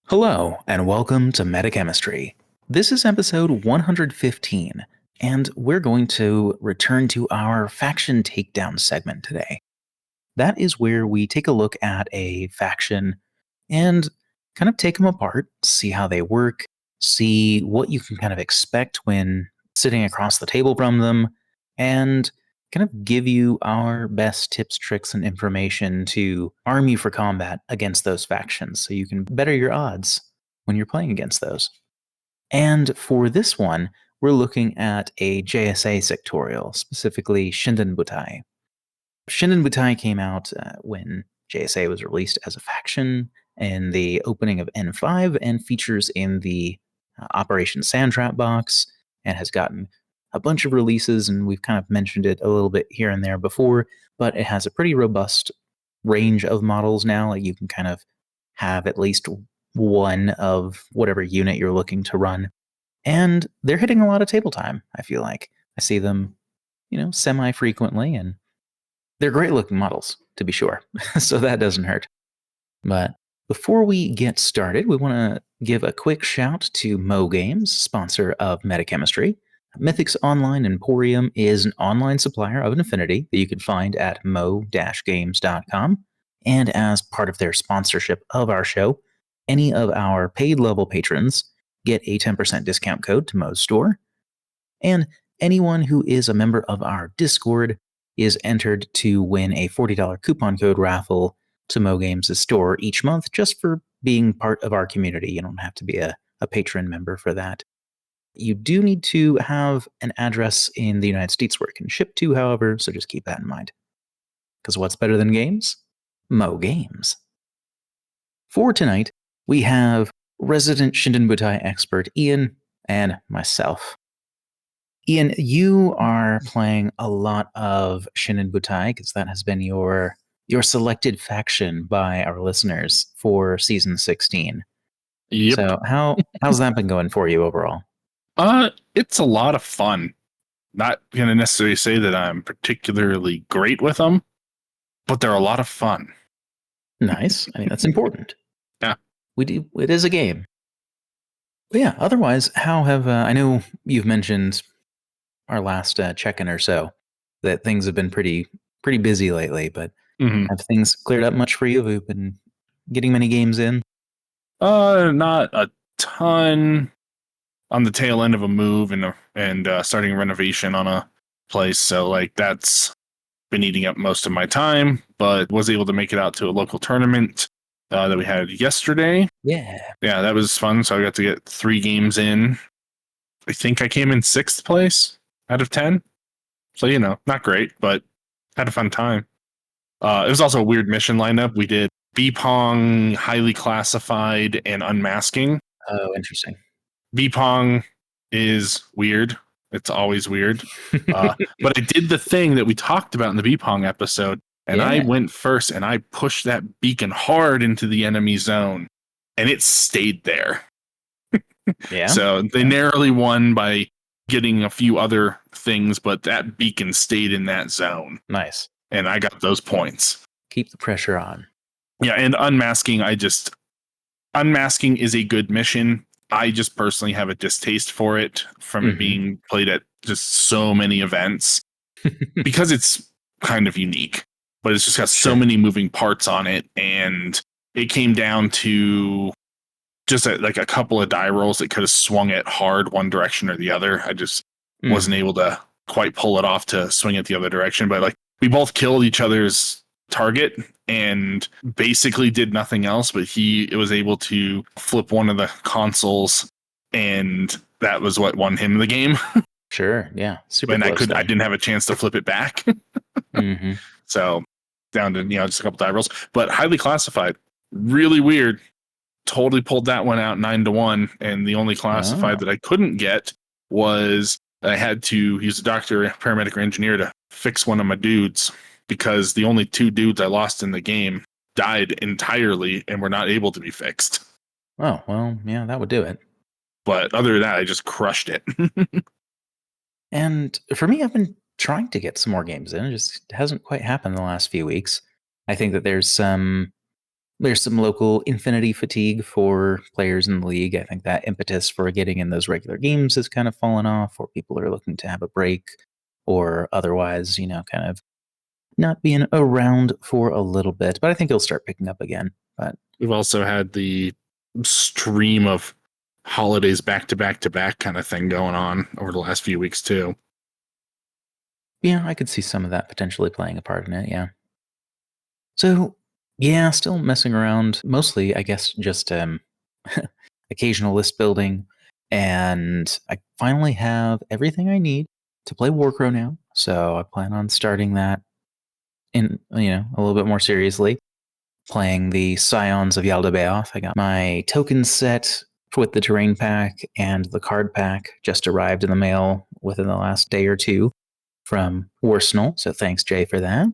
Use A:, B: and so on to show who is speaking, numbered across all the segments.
A: Hello, and welcome to Metachemistry. This is episode 115, and we're going to return to our faction takedown segment today. That is where we take a look at a faction and kind of take them apart, see how they work, see what you can kind of expect when sitting across the table from them, and kind of give you our best tips, tricks, and information to arm you for combat against those factions so you can better your odds when you're playing against those. And for this one, we're looking at a JSA Sectorial, specifically Shindenbutai. Shindenbutai came out when JSA was released as a faction in the opening of N5 and features in the Operation Sandtrap box and has gotten a bunch of releases, and we've kind of mentioned it a little bit here and there before, but it has a pretty robust range of models now. Like you can kind of have at least one of whatever unit you're looking to run. And they're hitting a lot of table time, I feel like. I see them, semi-frequently, and they're great looking models, to be sure. So that doesn't hurt. But before we get started, we want to give a quick shout to Mo Games, sponsor of Metachemistry. Mythic's Online Emporium is an online supplier of an affinity that you can find at mo-games.com. And as part of their sponsorship of our show, any of our paid level patrons get a 10% discount code to Mo's store. And anyone who is a member of our Discord is entered to win a $40 coupon code raffle to Mo Games' store each month just for being part of our community. You don't have to be a patron member for that. You do need to have an address in the United States where it can ship to, however, so just keep that in mind. Because what's better than games? Mo Games. For tonight, we have resident Shindenbutai expert Ian and myself. Ian, you are playing a lot of Shindenbutai because that has been your selected faction by our listeners for season 16.
B: Yep.
A: So how's that been going for you overall?
B: It's a lot of fun. Not going to necessarily say that I'm particularly great with them, but they're a lot of fun.
A: Nice. I mean, that's important.
B: Yeah.
A: It is a game. But yeah, otherwise, how have, I know you've mentioned our last check-in or so that things have been pretty busy lately, but have things cleared up much for you? Have you been getting many games in?
B: Not a ton. On the tail end of a move and starting a renovation on a place, so like that's been eating up most of my time. But was able to make it out to a local tournament that we had yesterday.
A: Yeah,
B: that was fun. So I got to get 3 games in. I think I came in 6th place out of 10. So not great, but had a fun time. It was also a weird mission lineup. We did B-Pong, highly classified, and unmasking.
A: Oh, interesting.
B: B-Pong is weird. It's always weird. But I did the thing that we talked about in the B-Pong episode, and I went first, and I pushed that beacon hard into the enemy zone, and it stayed there.
A: Yeah.
B: So they narrowly won by getting a few other things, but that beacon stayed in that zone.
A: Nice.
B: And I got those points.
A: Keep the pressure on.
B: Yeah, and unmasking is a good mission. I just personally have a distaste for it from it being played at just so many events because it's kind of unique, but it's just got so many moving parts on it. And it came down to just a couple of die rolls that could have swung it hard one direction or the other. I just wasn't able to quite pull it off to swing it the other direction. But like we both killed each other's target and basically did nothing else, but it was able to flip one of the consoles, and that was what won him the game.
A: Sure, yeah, super.
B: And I didn't have a chance to flip it back. So down to just a couple die rolls, but highly classified, really weird. Totally pulled that one out 9-1, and the only classified that I couldn't get was I had to use a doctor, paramedic, or engineer to fix one of my dudes, because the only 2 dudes I lost in the game died entirely and were not able to be fixed.
A: Oh, well, yeah, that would do it.
B: But other than that, I just crushed it.
A: And for me, I've been trying to get some more games in. It just hasn't quite happened in the last few weeks. I think that there's some There's some local infinity fatigue for players in the league. I think that impetus for getting in those regular games has kind of fallen off, or people are looking to have a break, or otherwise, kind of not being around for a little bit. But I think it'll start picking up again. But
B: we've also had the stream of holidays back to back to back kind of thing going on over the last few weeks too.
A: Yeah, I could see some of that potentially playing a part in it. Yeah. So, yeah, still messing around. Mostly, I guess, just occasional list building. And I finally have everything I need to play Warcrow now. So I plan on starting that in, a little bit more seriously. Playing the Scions of Yaldabaoth. I got my token set with the terrain pack and the card pack just arrived in the mail within the last day or two from Arsenal. So thanks, Jay, for that.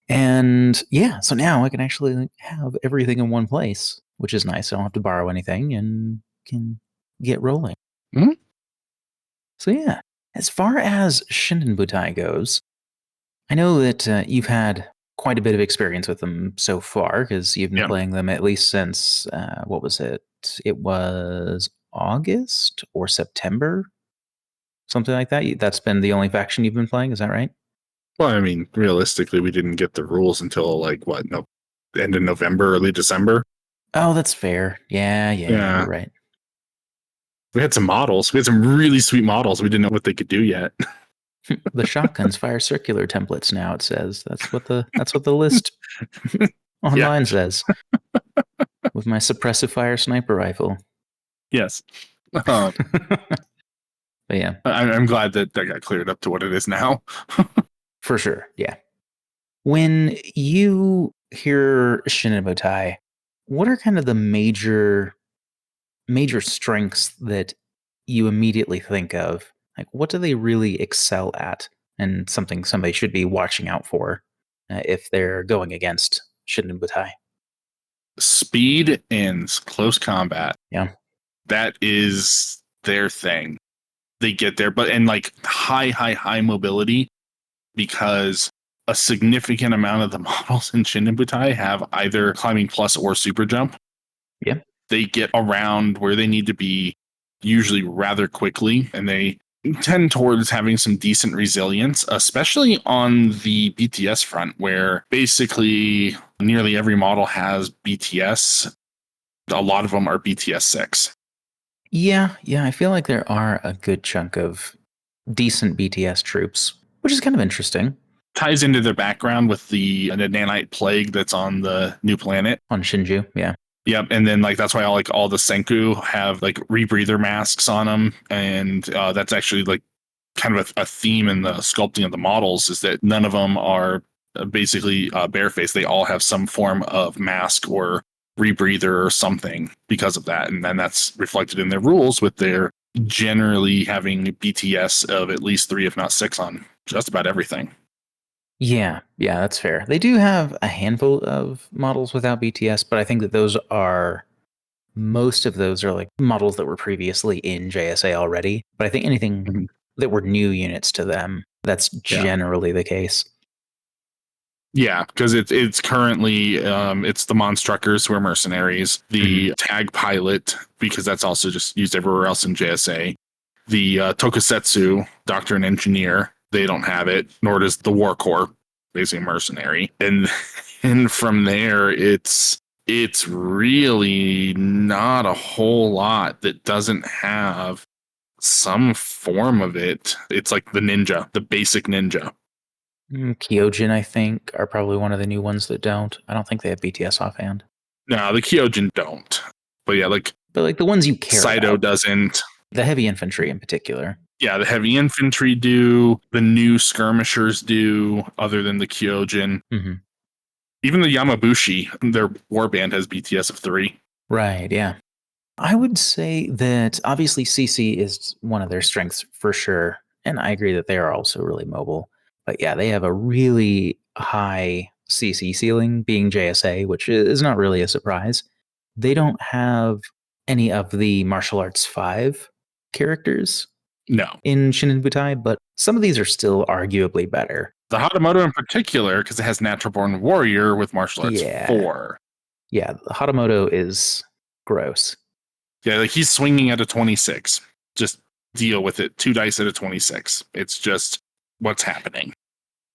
A: And yeah, so now I can actually have everything in one place, which is nice. I don't have to borrow anything and can get rolling.
B: Mm-hmm.
A: So yeah, as far as Shindenbutai goes, I know that you've had quite a bit of experience with them so far because you've been playing them at least since, what was it? It was August or September? Something like that. That's been the only faction you've been playing, is that right?
B: Well, I mean, realistically, we didn't get the rules until end of November, early December.
A: Oh, that's fair. Yeah, you're right.
B: We had some models. We had some really sweet models. We didn't know what they could do yet.
A: The shotguns fire circular templates now, it says. That's what the list online says. With my suppressive fire sniper rifle.
B: Yes.
A: But yeah.
B: I'm glad that got cleared up to what it is now.
A: For sure, yeah. When you hear Shindenbutai, what are kind of the major strengths that you immediately think of? Like, what do they really excel at, and something somebody should be watching out for if they're going against Shindenbutai?
B: Speed and close combat.
A: Yeah,
B: that is their thing. They get there, but and like high mobility, because a significant amount of the models in Shindenbutai have either climbing plus or super jump.
A: Yeah.
B: They get around where they need to be usually rather quickly, and they tend towards having some decent resilience, especially on the BTS front, where basically nearly every model has BTS. A lot of them are BTS 6.
A: Yeah, I feel like there are a good chunk of decent BTS troops, which is kind of interesting.
B: Ties into their background with the nanite plague that's on the new planet.
A: On Shinju, yeah.
B: Yep, and then that's why all the Senku have like rebreather masks on them, and that's actually like kind of a theme in the sculpting of the models, is that none of them are basically barefaced. They all have some form of mask or rebreather or something because of that, and then that's reflected in their rules, with their generally having BTS of at least 3, if not 6, on just about everything.
A: Yeah, that's fair. They do have a handful of models without BTS, but I think that most of those are like models that were previously in JSA already. But I think anything that were new units to them, that's generally the case.
B: Yeah, because it's currently it's the Monstruckers, who are mercenaries, the Tag Pilot, because that's also just used everywhere else in JSA, the Tokusetsu, Doctor and Engineer, they don't have it, nor does the War Corps, basically mercenary, and from there it's really not a whole lot that doesn't have some form of it. It's like the ninja, the basic ninja.
A: Kyojin, I think, are probably one of the new ones that don't. I don't think they have BTS offhand.
B: No, the Kyojin don't. But yeah,
A: but the ones you care
B: Saito
A: about.
B: Doesn't.
A: The heavy infantry in particular.
B: Yeah, the heavy infantry do. The new skirmishers do, other than the Kyojin.
A: Mm-hmm.
B: Even the Yamabushi, their warband has BTS of 3.
A: Right, yeah. I would say that obviously CC is one of their strengths for sure. And I agree that they are also really mobile. But yeah, they have a really high CC ceiling, being JSA, which is not really a surprise. They don't have any of the martial arts 5 characters in Shindenbutai, but some of these are still arguably better.
B: The Hatamoto in particular, because it has Natural Born Warrior with martial arts 4.
A: Yeah, Hatamoto is gross.
B: Yeah, like he's swinging at a 26. Just deal with it. 2 dice at a 26. It's just what's happening.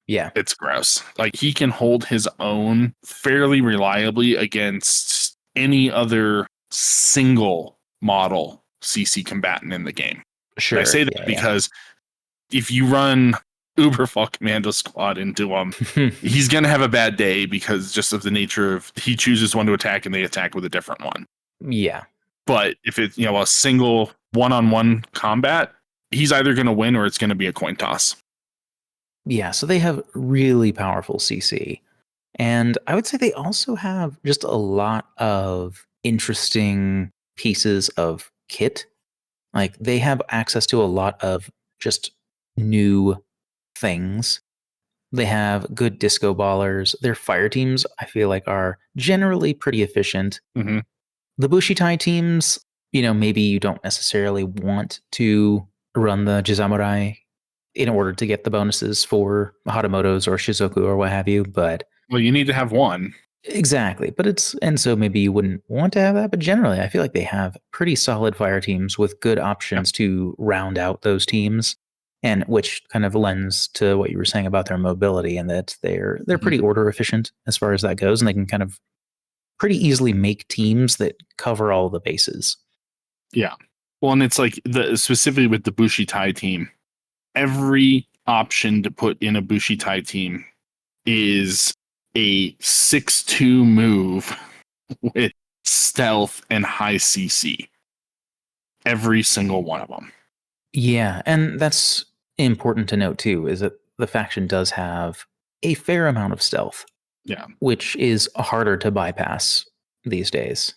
A: Yeah,
B: It's gross. Like he can hold his own fairly reliably against any other single model CC combatant in the game. And I
A: sure.
B: say that because if you run Uberfall Commando Squad into him, he's going to have a bad day because just of the nature of he chooses one to attack and they attack with a different one.
A: Yeah.
B: But if it's a single one-on-one combat, he's either going to win or it's going to be a coin toss.
A: Yeah, so they have really powerful CC. And I would say they also have just a lot of interesting pieces of kit. Like they have access to a lot of just new things. They have good disco ballers. Their fire teams, I feel like, are generally pretty efficient.
B: Mm-hmm.
A: The Bushitai teams, maybe you don't necessarily want to run the Jizamurai in order to get the bonuses for Hatamotos or Shizoku or what have you, but
B: Well, you need to have one.
A: exactly. And so maybe you wouldn't want to have that, but generally I feel like they have pretty solid fire teams with good options to round out those teams. And which kind of lends to what you were saying about their mobility and that they're pretty order efficient as far as that goes, and they can kind of pretty easily make teams that cover all the bases.
B: Yeah. Well, and it's like specifically with the Bushitai team, every option to put in a Bushitai team is a 6-2 move with stealth and high CC. Every single one of them.
A: Yeah, and that's important to note too, is that the faction does have a fair amount of stealth.
B: Yeah.
A: Which is harder to bypass these days.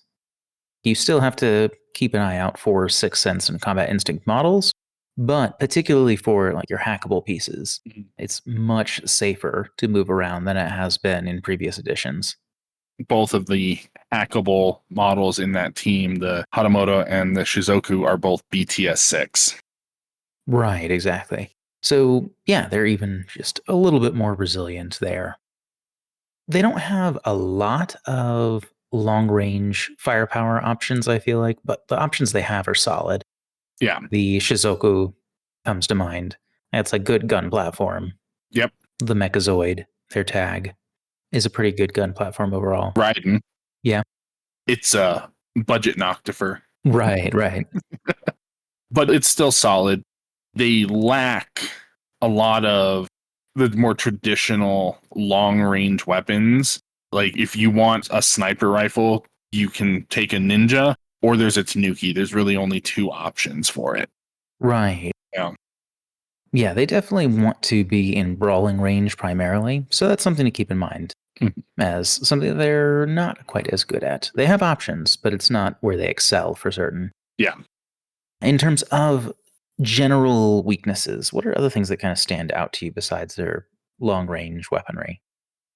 A: You still have to keep an eye out for Sixth Sense and Combat Instinct models, but particularly for like your hackable pieces, it's much safer to move around than it has been in previous editions.
B: Both of the hackable models in that team, the Hatamoto and the Shizoku, are both BTS 6.
A: Right, exactly. So, yeah, they're even just a little bit more resilient there. They don't have a lot of long range firepower options, I feel like, but the options they have are solid.
B: Yeah.
A: The Shizoku comes to mind. It's a good gun platform.
B: Yep.
A: The Mechazoid, their tag, is a pretty good gun platform overall.
B: Raiden.
A: Yeah.
B: It's a budget Noctifer.
A: Right.
B: But it's still solid. They lack a lot of the more traditional long range weapons. Like if you want a sniper rifle, you can take a ninja or there's a Tanuki. There's really only 2 options for it.
A: Right.
B: Yeah.
A: Yeah, they definitely want to be in brawling range primarily. So that's something to keep in mind as something that they're not quite as good at. They have options, but it's not where they excel for certain.
B: Yeah.
A: In terms of general weaknesses, what are other things that kind of stand out to you besides their long range weaponry?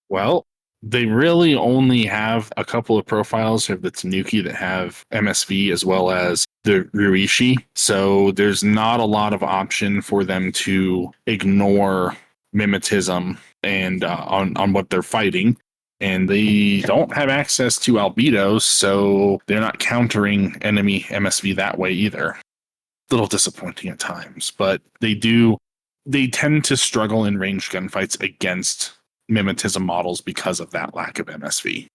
B: Well, they really only have a couple of profiles of the Tanuki that have MSV as well as the Ruishi. So there's not a lot of option for them to ignore mimetism and on what they're fighting. And they don't have access to albedos, so they're not countering enemy MSV that way either. A little disappointing at times, but they tend to struggle in ranged gunfights against mimetism models because of that lack of MSV.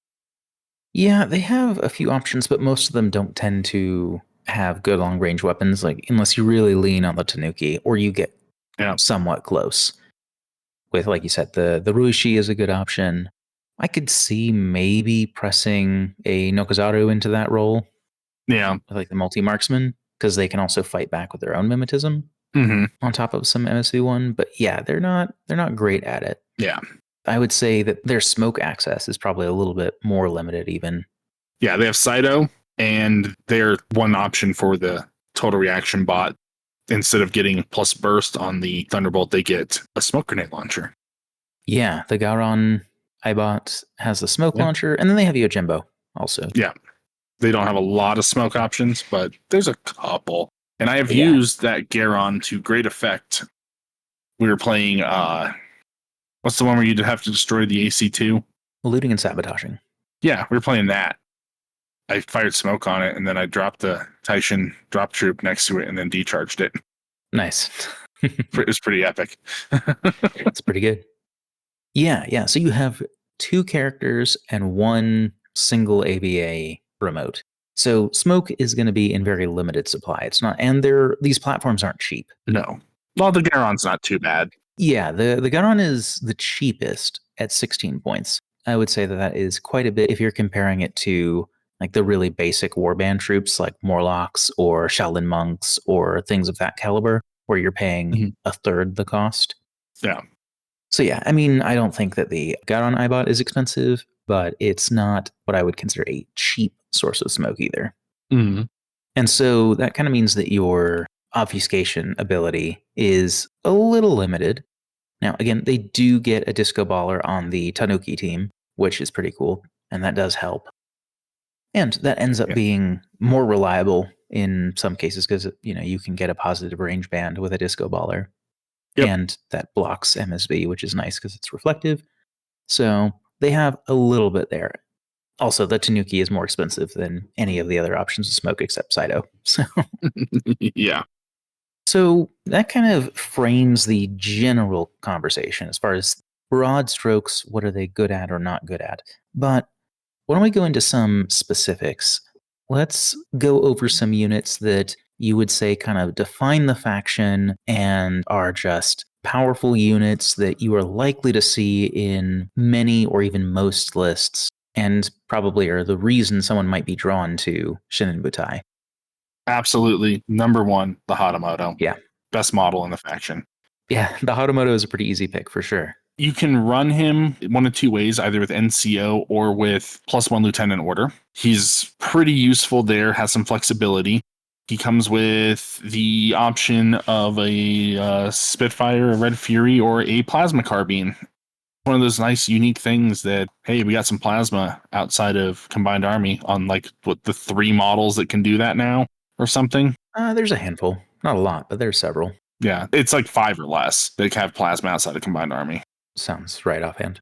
A: Yeah, they have a few options, but most of them don't tend to have good long range weapons, like unless you really lean on the Tanuki or you get somewhat close. With, like you said, the Ruishi is a good option. I could see maybe pressing a Nokozaru into that role.
B: Yeah.
A: Like the multi marksman, because they can also fight back with their own mimetism on top of some MSV1. But yeah, they're not great at it.
B: Yeah.
A: I would say that their smoke access is probably a little bit more limited even.
B: Yeah, they have Saito, and they're one option for the total reaction bot. Instead of getting plus burst on the Thunderbolt, they get a smoke grenade launcher.
A: Yeah, the Gauron Ibot has the smoke launcher, and then they have Yojimbo also.
B: Yeah. They don't have a lot of smoke options, but there's a couple. And I have used that Garon to great effect. We were playing what's the one where you'd have to destroy the AC2?
A: Looting and sabotaging.
B: Yeah, we were playing that. I fired smoke on it, and then I dropped the Taishin drop troop next to it, and then decharged it.
A: Nice.
B: It was pretty epic.
A: That's pretty good. Yeah. So you have 2 characters and 1 single AVA remote. So smoke is going to be in very limited supply. It's not, and these platforms aren't cheap.
B: No. Well, the Garon's not too bad.
A: Yeah, the Garon is the cheapest at 16 points. I would say that is quite a bit if you're comparing it to like the really basic warband troops like Morlocks or Shaolin monks or things of that caliber, where you're paying a third the cost.
B: Yeah.
A: So yeah, I mean, I don't think that the Garon Ibot is expensive, but it's not what I would consider a cheap source of smoke either.
B: Mm-hmm.
A: And so that kind of means that your obfuscation ability is a little limited. Now, again, they do get a disco baller on the Tanuki team, which is pretty cool, and that does help. And that ends up being more reliable in some cases because you can get a positive range band with a disco baller.
B: Yep.
A: And that blocks MSB, which is nice because it's reflective. So they have a little bit there. Also, the Tanuki is more expensive than any of the other options of smoke except Saito. So
B: yeah.
A: So that kind of frames the general conversation as far as broad strokes, what are they good at or not good at. But why don't we go into some specifics? Let's go over some units that you would say kind of define the faction and are just powerful units that you are likely to see in many or even most lists, and probably are the reason someone might be drawn to Shindenbutai.
B: Absolutely. Number 1, the Hatamoto.
A: Yeah.
B: Best model in the faction.
A: Yeah, the Hatamoto is a pretty easy pick for sure.
B: You can run him one of 2 ways, either with NCO or with +1 lieutenant order. He's pretty useful there, has some flexibility. He comes with the option of a Spitfire, a Red Fury, or a plasma carbine. One of those nice, unique things that, hey, we got some plasma outside of Combined Army on like what the 3 models that can do that now or something.
A: There's a handful. Not a lot, but there's several.
B: Yeah, it's like 5 or less that have plasma outside of Combined Army.
A: Sounds right offhand.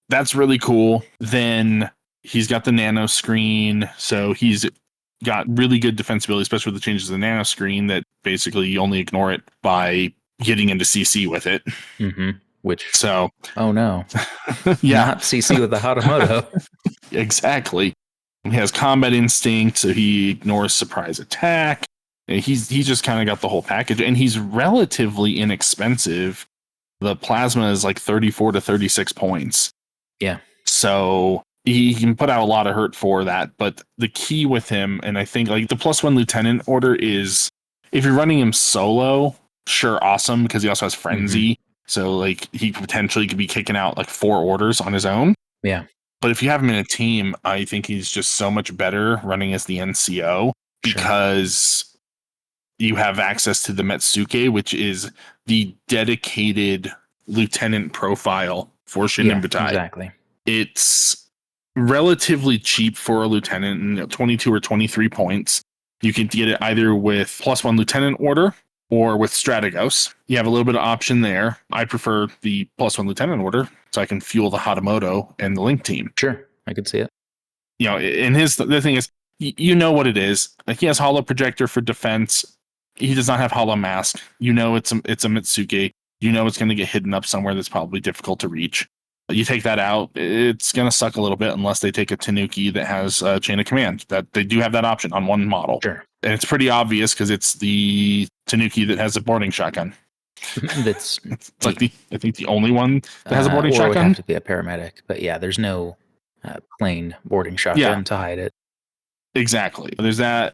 B: That's really cool. Then he's got the nano screen, so he's got really good defensibility, especially with the changes to the nano screen that basically you only ignore it by getting into CC with it.
A: Mm-hmm. Which,
B: so,
A: oh no.
B: Yeah.
A: Not CC with the Hatamoto.
B: Exactly. He has combat instinct, so he ignores surprise attack. And he's just kind of got the whole package, and he's relatively inexpensive. The plasma is like 34 to 36 points.
A: Yeah.
B: So he can put out a lot of hurt for that. But the key with him, and I think like the +1 lieutenant order is, if you're running him solo, sure, awesome, because he also has frenzy. Mm-hmm. So like he potentially could be kicking out like 4 orders on his own.
A: Yeah.
B: But if you have him in a team, I think he's just so much better running as the NCO because you have access to the Metsuke, which is the dedicated lieutenant profile for Shindenbutai.
A: Yeah, exactly.
B: It's relatively cheap for a lieutenant, 22 or 23 points. You can get it either with +1 lieutenant order or with Strategos. You have a little bit of option there. I prefer the +1 lieutenant order so I can fuel the Hatamoto and the Link team.
A: Sure, I could see it.
B: And the thing is, you know what it is. Like, he has holo projector for defense. He does not have holo mask. It's a Mitsuke. It's going to get hidden up somewhere that's probably difficult to reach. You take that out, it's going to suck a little bit unless they take a Tanuki that has a chain of command. That they do have that option on one model.
A: Sure.
B: And it's pretty obvious because it's the Tanuki that has a boarding shotgun.
A: It's
B: like I think the only one that has a boarding shotgun.
A: Or would have to be a paramedic. But yeah, there's no plain boarding shotgun to hide it.
B: Exactly. There's that.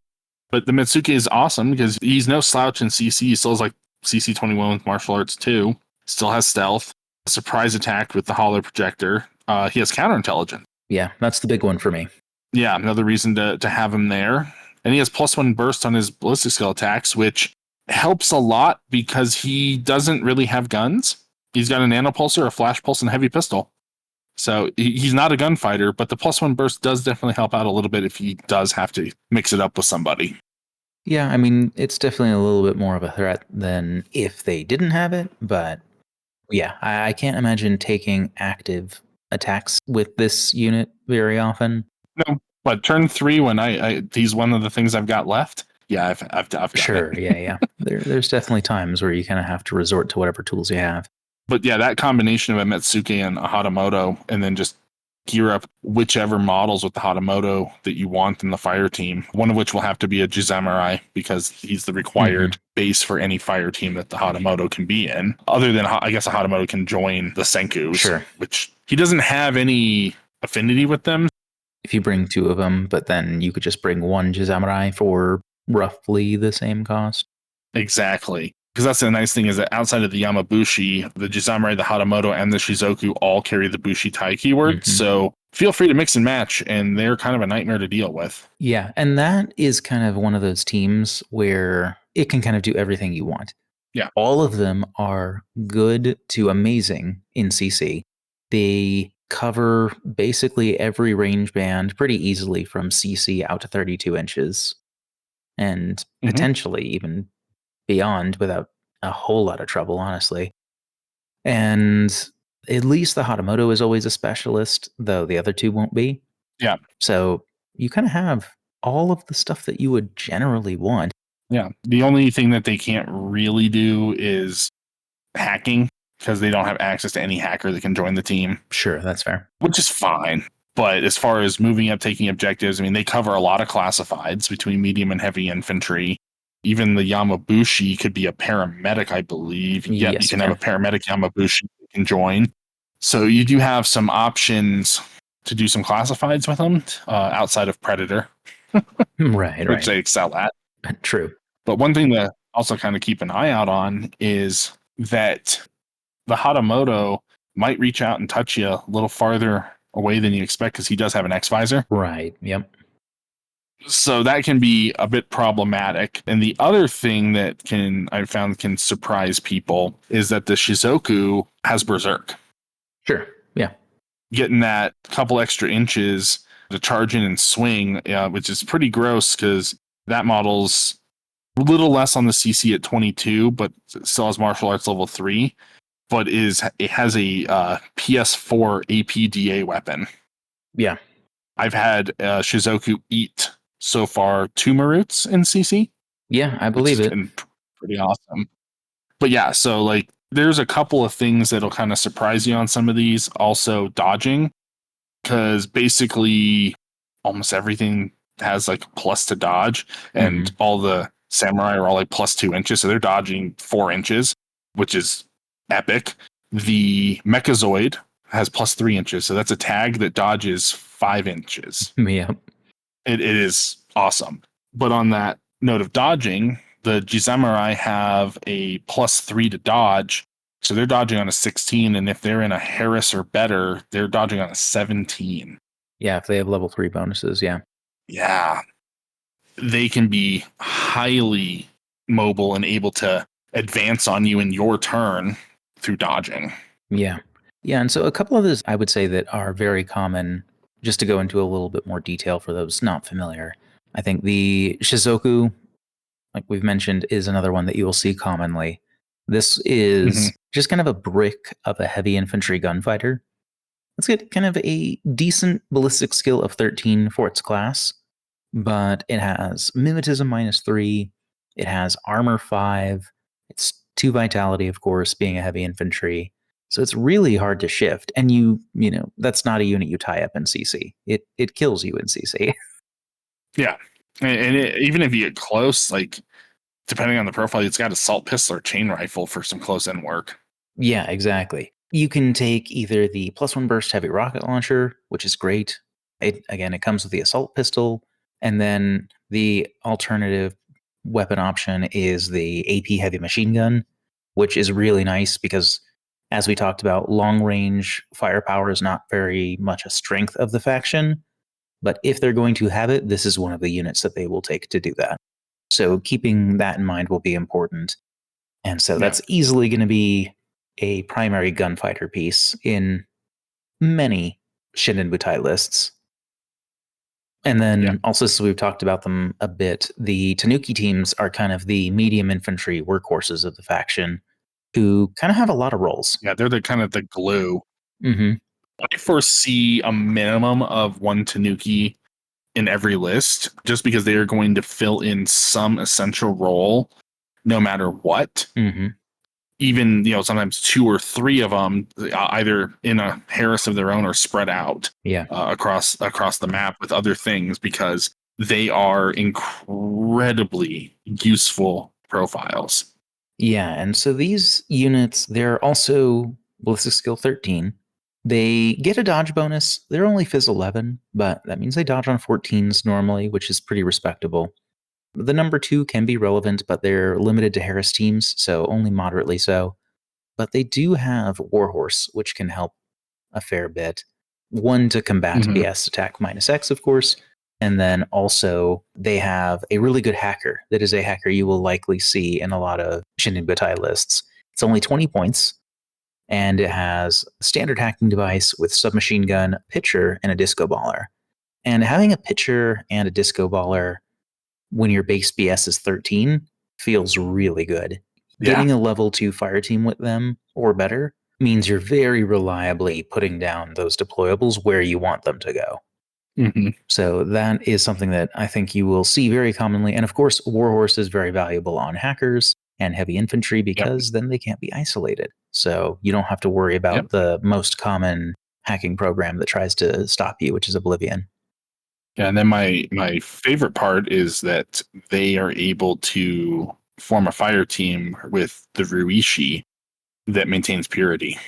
B: But the Mitsuke is awesome because he's no slouch in CC. He still has like CC 21 with martial arts too. Still has stealth. Surprise attack with the holo projector. He has counterintelligence.
A: Yeah, that's the big one for me.
B: Yeah, another reason to have him there. And he has +1 burst on his ballistic skill attacks, which helps a lot because he doesn't really have guns. He's got a nanopulsar, a flash pulse, and a heavy pistol. So he's not a gunfighter, but the +1 burst does definitely help out a little bit if he does have to mix it up with somebody.
A: Yeah, I mean, it's definitely a little bit more of a threat than if they didn't have it, but yeah, I can't imagine taking active attacks with this unit very often.
B: No, but turn 3 when he's one of the things I've got left. Yeah, I've done
A: Sure,
B: it.
A: yeah. There's definitely times where you kind of have to resort to whatever tools you have.
B: But yeah, that combination of a Metsuke and a Hatamoto, and then just gear up whichever models with the Hatamoto that you want in the fire team, one of which will have to be a Jizamurai because he's the required base for any fire team that the Hatamoto can be in. Other than, I guess, a Hatamoto can join the Senkus,
A: Sure.
B: which he doesn't have any affinity with them.
A: If you bring 2 of them, but then you could just bring 1 Jizamurai for roughly the same cost.
B: Exactly. Because that's the nice thing is that outside of the Yamabushi, the Jizamurai, the Hatamoto, and the Shizoku all carry the Bushi Tai keyword. So feel free to mix and match, and they're kind of a nightmare to deal with.
A: Yeah, and that is kind of one of those teams where it can kind of do everything you want.
B: Yeah.
A: All of them are good to amazing in CC. They cover basically every range band pretty easily from CC out to 32 inches and potentially even beyond without a whole lot of trouble, honestly. And at least the Hatamoto is always a specialist, though the other 2 won't be.
B: Yeah.
A: So you kind of have all of the stuff that you would generally want.
B: Yeah. The only thing that they can't really do is hacking because they don't have access to any hacker that can join the team.
A: Sure, that's fair.
B: Which is fine. But as far as moving up, taking objectives, I mean, they cover a lot of classifieds between medium and heavy infantry. Even the Yamabushi could be a paramedic, I believe. Yeah, you can have a paramedic Yamabushi that can join. So you do have some options to do some classifieds with them outside of Predator.
A: Right.
B: Which they excel at.
A: True.
B: But one thing to also kind of keep an eye out on is that the Hatamoto might reach out and touch you a little farther away than you expect because he does have an X visor.
A: Right. Yep.
B: So that can be a bit problematic. And the other thing that I found can surprise people is that the Shizoku has Berserk.
A: Sure. Yeah.
B: Getting that couple extra inches to charge in and swing, which is pretty gross because that model's a little less on the CC at 22, but still has martial arts level 3. But it has a PS4 APDA weapon.
A: Yeah.
B: I've had Shizoku eat so far 2 Maruts in CC.
A: Yeah, I believe it.
B: Been pretty awesome. But yeah, so like there's a couple of things that'll kind of surprise you on some of these. Also dodging, because basically almost everything has like plus to dodge, and all the samurai are all like plus 2 inches, so they're dodging 4 inches, which is epic. The Mechazoid has plus 3 inches, so that's a tag that dodges 5 inches.
A: Yeah.
B: It is awesome. But on that note of dodging, the Jizamurai have a plus 3 to dodge, so they're dodging on a 16, and if they're in a Harris or better, they're dodging on a 17.
A: Yeah, if they have level 3 bonuses, yeah.
B: Yeah. They can be highly mobile and able to advance on you in your turn through dodging.
A: Yeah. Yeah, and so a couple of those I would say that are very common, just to go into a little bit more detail for those not familiar. I think the Shizoku, like we've mentioned, is another one that you will see commonly. This is just kind of a brick of a heavy infantry gunfighter. It's got kind of a decent ballistic skill of 13 for its class, but it has mimetism -3, it has armor 5, it's 2 vitality, of course, being a heavy infantry. So it's really hard to shift, and you know, that's not a unit you tie up in CC. It kills you in CC.
B: Yeah. And even if you get close, like depending on the profile, it's got assault pistol or chain rifle for some close end work.
A: Yeah, exactly. You can take either the +1 burst heavy rocket launcher, which is great. It comes with the assault pistol, and then the alternative weapon option is the AP heavy machine gun, which is really nice because, as we talked about, long range firepower is not very much a strength of the faction. But if they're going to have it, this is one of the units that they will take to do that. So keeping that in mind will be important. And so that's easily going to be a primary gunfighter piece in many Shindenbutai lists. And then also, so we've talked about them a bit, the Tanuki teams are kind of the medium infantry workhorses of the faction who kind of have a lot of roles.
B: Yeah, they're the kind of the glue. I foresee a minimum of one Tanuki in every list, just because they are going to fill in some essential role no matter what.
A: Mm-hmm.
B: Even, sometimes two or three of them, either in a Harris of their own or spread out
A: Yeah.
B: across the map with other things, because they are incredibly useful profiles.
A: Yeah, and so these units, they're also ballistic skill 13. They get a dodge bonus. They're only Fizz 11, but that means they dodge on 14s normally, which is pretty respectable. The number 2 can be relevant, but they're limited to Harris teams, so only moderately so. But they do have Warhorse, which can help a fair bit. One to combat
B: Mhm.
A: BS attack minus X, of course. And then also they have a really good hacker that is a hacker you will likely see in a lot of Shindenbutai lists. It's only 20 points, and it has a standard hacking device with submachine gun, pitcher, and a disco baller. And having a pitcher and a disco baller when your base BS is 13 feels really good.
B: Yeah.
A: Getting a level 2 fire team with them or better means you're very reliably putting down those deployables where you want them to go.
B: Mm-hmm.
A: So that is something that I think you will see very commonly. And of course, Warhorse is very valuable on hackers and heavy infantry because then they can't be isolated. So you don't have to worry about the most common hacking program that tries to stop you, which is Oblivion.
B: Yeah, and then my favorite part is that they are able to form a fire team with the Ruishi that maintains purity.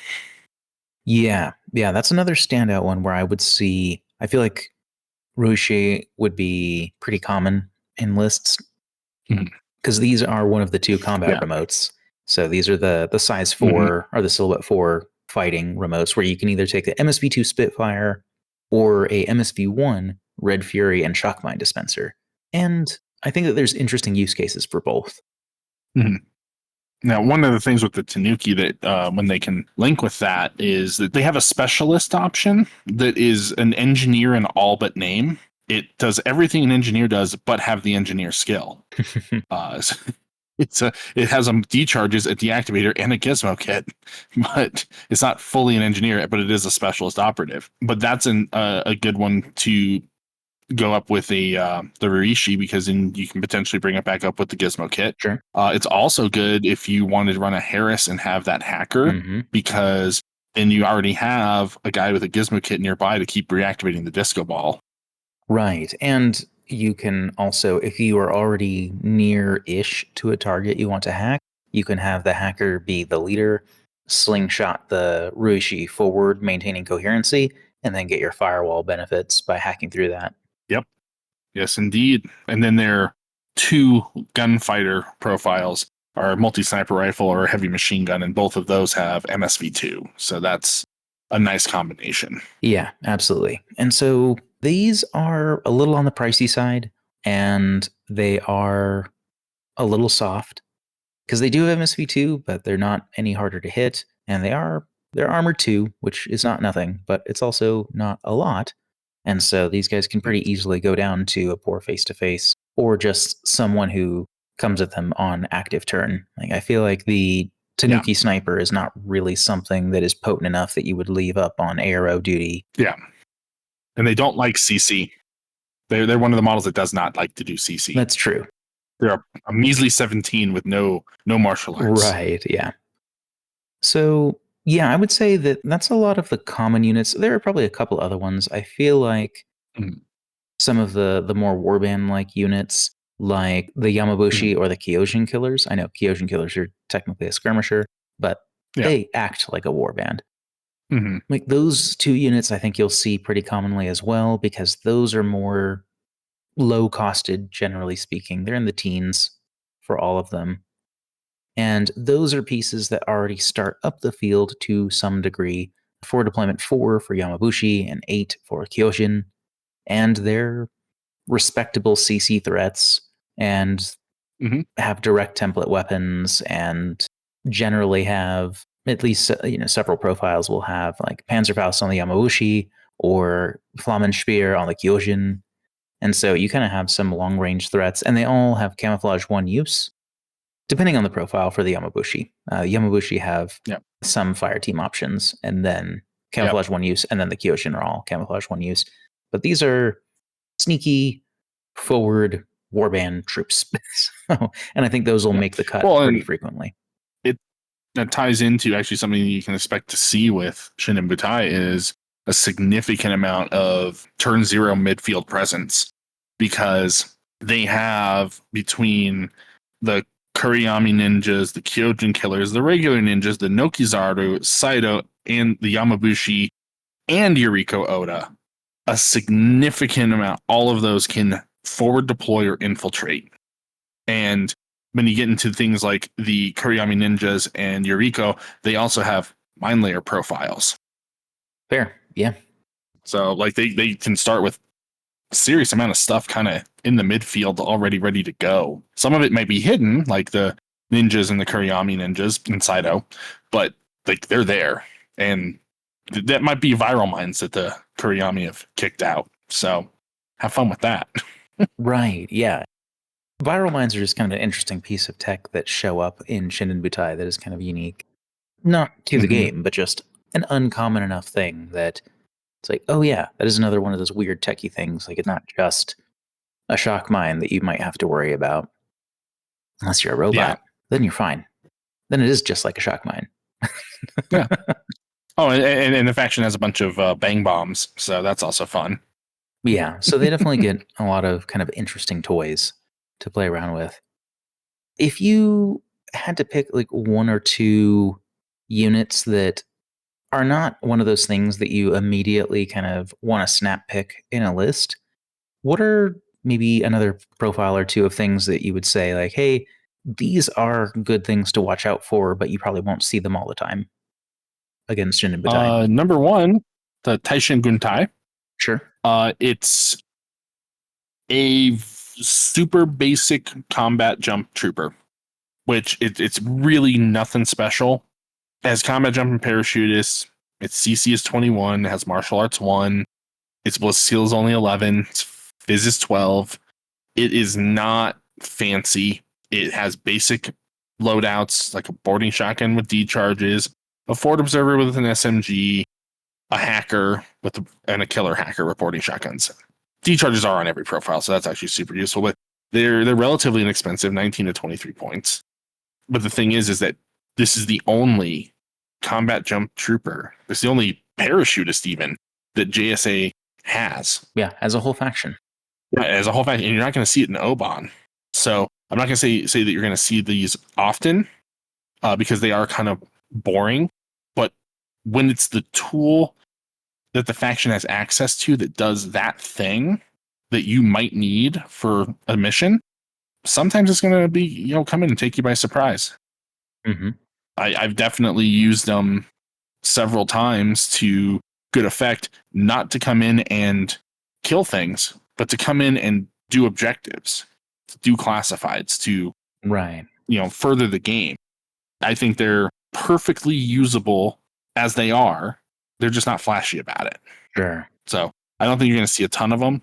A: Yeah, that's another standout one where I would see. I feel like Ruishi would be pretty common in lists because these are one of the 2 combat remotes. So these are the size 4 or the silhouette 4 fighting remotes where you can either take the MSV2 Spitfire or a MSV1 Red Fury and Shock Mine Dispenser. And I think that there's interesting use cases for both.
B: Mm-hmm. Now, one of the things with the Tanuki that when they can link with that is that they have a specialist option that is an engineer in all but name. It does everything an engineer does, but have the engineer skill. It has decharges, a deactivator, and a gizmo kit, but it's not fully an engineer, but it is a specialist operative. But that's a good one to go up with the Riishi, because then you can potentially bring it back up with the gizmo kit.
A: Sure.
B: It's also good if you wanted to run a Harris and have that hacker, because then you already have a guy with a gizmo kit nearby to keep reactivating the disco ball.
A: Right. And you can also, if you are already near-ish to a target you want to hack, you can have the hacker be the leader, slingshot the Ruishi forward, maintaining coherency, and then get your firewall benefits by hacking through that.
B: Yep. Yes, indeed. And then their 2 gunfighter profiles are multi-sniper rifle or heavy machine gun, and both of those have MSV2. So that's a nice combination.
A: Yeah, absolutely. And so these are a little on the pricey side, and they are a little soft because they do have MSV2, but they're not any harder to hit, and they're armored 2, which is not nothing, but it's also not a lot. And so these guys can pretty easily go down to a poor face-to-face or just someone who comes at them on active turn. Like, I feel like the Tanuki sniper is not really something that is potent enough that you would leave up on ARO duty.
B: Yeah. And they don't like CC. They're one of the models that does not like to do CC.
A: That's true.
B: They're a measly 17 with no martial arts.
A: Right, yeah. So, yeah, I would say that that's a lot of the common units. There are probably a couple other ones. I feel like some of the more warband-like units, like the Yamabushi or the Kyojin Killers. I know Kyojin Killers are technically a skirmisher, but they act like a warband. Like those 2 units, I think you'll see pretty commonly as well, because those are more low-costed, generally speaking. They're in the teens for all of them. And those are pieces that already start up the field to some degree. 4 deployment 4 for Yamabushi and 8 for Kyojin. And they're respectable CC threats and have direct template weapons and generally have at least several profiles will have like Panzerfaust on the Yamabushi or Flammenspeer on the Kyojin. And so you kind of have some long range threats, and they all have camouflage 1 use, depending on the profile for the Yamabushi. Yamabushi have some fire team options, and then camouflage one use, and then the Kyoshin are all camouflage one use. But these are sneaky, forward warband troops. And I think those will make the cut pretty frequently.
B: That ties into actually something you can expect to see with Shindenbutai is a significant amount of turn 0 midfield presence, because they have, between the Kuriyami ninjas, the Kyojin killers, the regular ninjas, the Nokizaru, Saito, and the Yamabushi, and Yuriko Oda, a significant amount. All of those can forward deploy or infiltrate. And when you get into things like the Kuriyami ninjas and Yuriko, they also have mine layer profiles.
A: Fair, yeah.
B: So like they can start with a serious amount of stuff kind of in the midfield already ready to go. Some of it might be hidden, like the ninjas and the Kuriyami ninjas in Saito, but like they're there. And that might be viral mines that the Kuriyami have kicked out. So have fun with that.
A: Right, yeah. Viral mines are just kind of an interesting piece of tech that show up in Shindenbutai that is kind of unique. Not to the game, but just an uncommon enough thing that it's like, oh yeah, that is another one of those weird techie things. Like, it's not just a shock mine that you might have to worry about. Unless you're a robot, then you're fine. Then it is just like a shock mine.
B: Yeah. Oh, and the faction has a bunch of bang bombs, so that's also fun.
A: Yeah, so they definitely get a lot of kind of interesting toys to play around with. If you had to pick like one or two units that are not one of those things that you immediately kind of want to snap pick in a list, what are maybe another profile or two of things that you would say, like, hey, these are good things to watch out for, but you probably won't see them all the time against Shindenbutai?
B: Number one, the Taishin Guntai.
A: Sure.
B: It's a super basic combat jump trooper, which it's really nothing special. It has combat jump and parachutist. Its CC is 21. It has martial arts 1. Its ballistic skill is only 11. Its phys is 12. It is not fancy. It has basic loadouts like a boarding shotgun with D charges, a forward observer with an SMG, a hacker and a killer hacker with boarding shotguns. D charges are on every profile, so that's actually super useful. But they're relatively inexpensive, 19 to 23 points. But the thing is that this is the only combat jump trooper. It's the only parachutist even that JSA has.
A: Yeah, as a whole faction.
B: Yeah, as a whole faction, and you're not going to see it in Oban. So I'm not going to say that you're going to see these often because they are kind of boring. But when it's the tool that the faction has access to that does that thing that you might need for a mission, sometimes it's going to be, come in and take you by surprise.
A: Mm-hmm.
B: I've definitely used them several times to good effect, not to come in and kill things, but to come in and do objectives, to do classifieds, to further the game. I think they're perfectly usable as they are. They're just not flashy about it.
A: Sure.
B: So I don't think you're going to see a ton of them,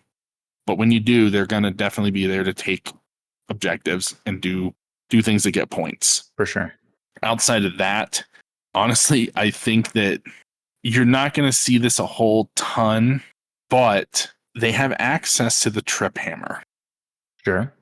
B: but when you do, they're going to definitely be there to take objectives and do things that get points.
A: For sure.
B: Outside of that, honestly, I think that you're not going to see this a whole ton, but they have access to the trip hammer.
A: Sure.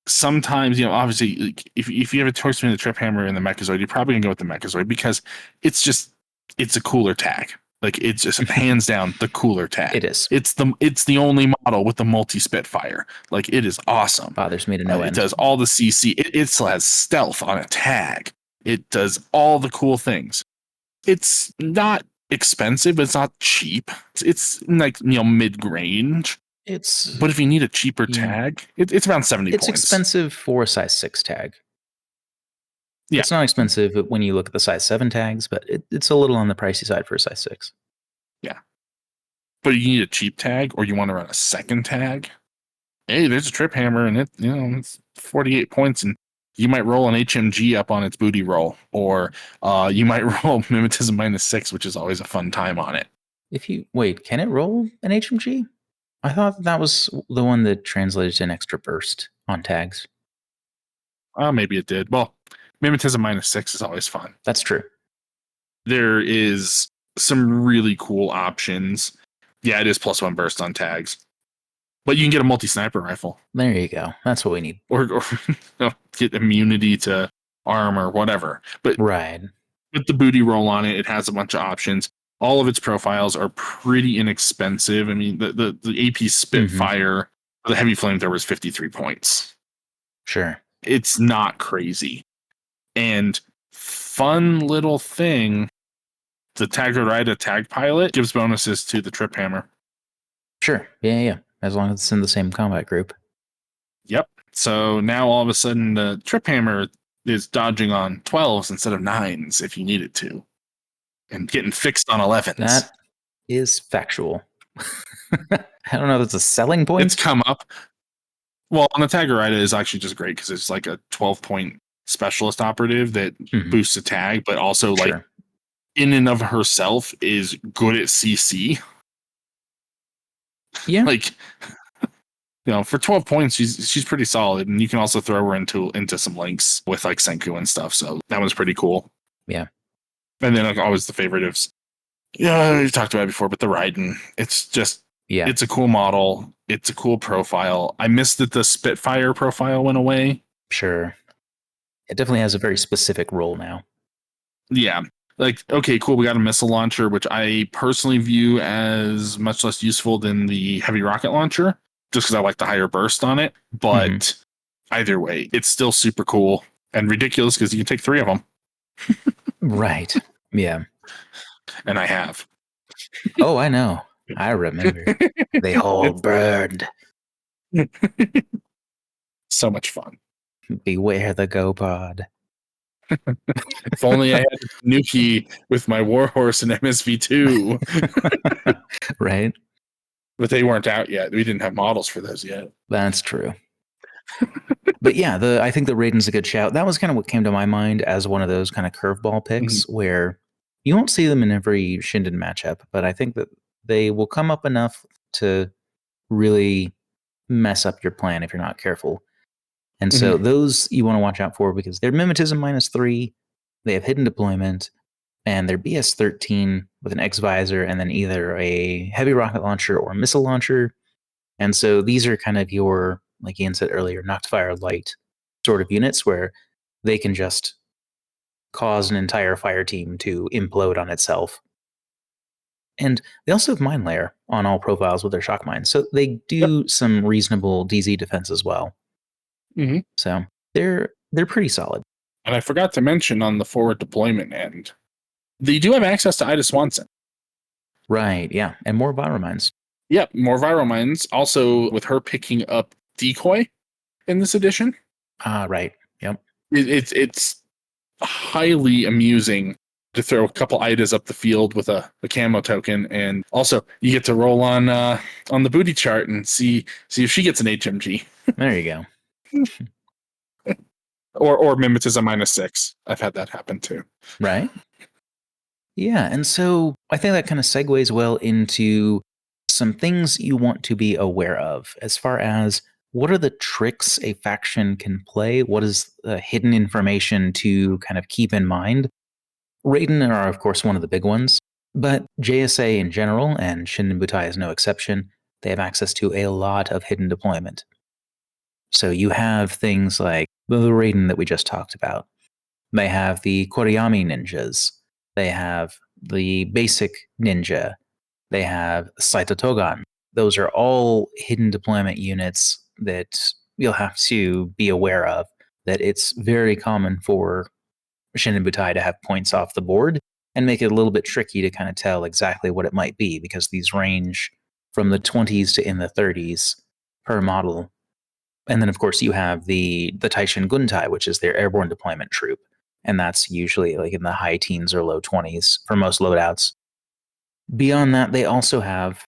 B: Sometimes, obviously, like, if you have a choice between the trip hammer and the Mechazoid, you're probably going to go with the Mechazoid because it's a cooler tag. Like, it's just hands down the cooler tag.
A: It is.
B: It's the only model with the multi-Spitfire. Like, it is awesome.
A: Bothers me to no end.
B: It does all the CC. It still has stealth on a tag. It does all the cool things. It's not expensive, but it's not cheap. It's like, mid-range. But if you need a cheaper tag, it's around 70 points.
A: It's expensive for a size 6 tag.
B: Yeah.
A: It's not expensive when you look at the size 7 tags, but it's a little on the pricey side for a size 6.
B: Yeah. But you need a cheap tag or you want to run a second tag, hey, there's a trip hammer and it's 48 points and you might roll an HMG up on its booty roll, or you might roll Mimetism -6, which is always a fun time on it.
A: Can it roll an HMG? I thought that was the one that translated to an extra burst on tags.
B: Maybe it did. Well, Mimetism -6 is always fun.
A: That's true.
B: There is some really cool options. Yeah, it is +1 burst on tags. But you can get a multi-sniper rifle.
A: There you go. That's what we need.
B: Or get immunity to armor, whatever. But
A: right.
B: With the booty roll on it, it has a bunch of options. All of its profiles are pretty inexpensive. I mean, the AP Spitfire, the heavy flamethrower was 53 points.
A: Sure.
B: It's not crazy. And fun little thing, the Tag Ride Tag Pilot gives bonuses to the Trip Hammer.
A: Sure. Yeah. As long as it's in the same combat group.
B: Yep. So now all of a sudden the Trip Hammer is dodging on 12s instead of 9s if you need it to. And getting fixed on 11s.
A: That is factual. I don't know if it's a selling point.
B: It's come up. Well, on the Tagarita is actually just great because it's like a 12-point specialist operative that boosts a tag, but also like in and of herself is good at CC.
A: Yeah.
B: Like, for 12 points, she's pretty solid, and you can also throw her into some links with like Senku and stuff. So that was pretty cool.
A: Yeah.
B: And then like, always the favorite of, we've talked about it before, but the Raiden, it's just, it's a cool model. It's a cool profile. I missed that the Spitfire profile went away.
A: Sure. It definitely has a very specific role now.
B: Yeah. Like, okay, cool. We got a missile launcher, which I personally view as much less useful than the heavy rocket launcher, just because I like the higher burst on it. But either way, it's still super cool and ridiculous because you can take 3 of them.
A: Right. Yeah.
B: And I have.
A: Oh, I know. I remember. They all burned.
B: So much fun.
A: Beware the GoPod.
B: If only I had Nuki with my Warhorse and MSV2.
A: Right.
B: But they weren't out yet. We didn't have models for those yet.
A: That's true. But yeah, I think the Raiden's a good shout. That was kind of what came to my mind as one of those kind of curveball picks where you won't see them in every Shinden matchup, but I think that they will come up enough to really mess up your plan if you're not careful. And so those you want to watch out for because they're Mimetism -3, they have hidden deployment, and they're BS-13 with an X-Visor and then either a heavy rocket launcher or missile launcher. And so these are kind of your, like Ian said earlier, Noctfire light sort of units where they can just cause an entire fire team to implode on itself. And they also have Mine Layer on all profiles with their shock mines. So they do some reasonable DZ defense as well. So they're pretty solid.
B: And I forgot to mention on the forward deployment end, they do have access to Ida Swanson.
A: Right, yeah. And more viral mines.
B: Yep, more viral mines. Also, with her picking up Decoy in this edition.
A: Right, yep.
B: It's highly amusing to throw a couple Idas up the field with a camo token, and also you get to roll on the booty chart and see if she gets an HMG.
A: There you go.
B: or Mimetism -6. I've had that happen too.
A: Right. Yeah, and so I think that kind of segues well into some things you want to be aware of as far as what are the tricks a faction can play? What is the hidden information to kind of keep in mind? Raiden are, of course, one of the big ones, but JSA in general, and Shindenbutai is no exception, they have access to a lot of hidden deployment. So you have things like the Raiden that we just talked about. They have the Koriyami ninjas. They have the basic ninja. They have Saito Togan. Those are all hidden deployment units that you'll have to be aware of, that it's very common for Shindenbutai to have points off the board and make it a little bit tricky to kind of tell exactly what it might be because these range from the 20s to in the 30s per model. And then, of course, you have the Taishin Guntai, which is their airborne deployment troop. And that's usually like in the high teens or low 20s for most loadouts. Beyond that, they also have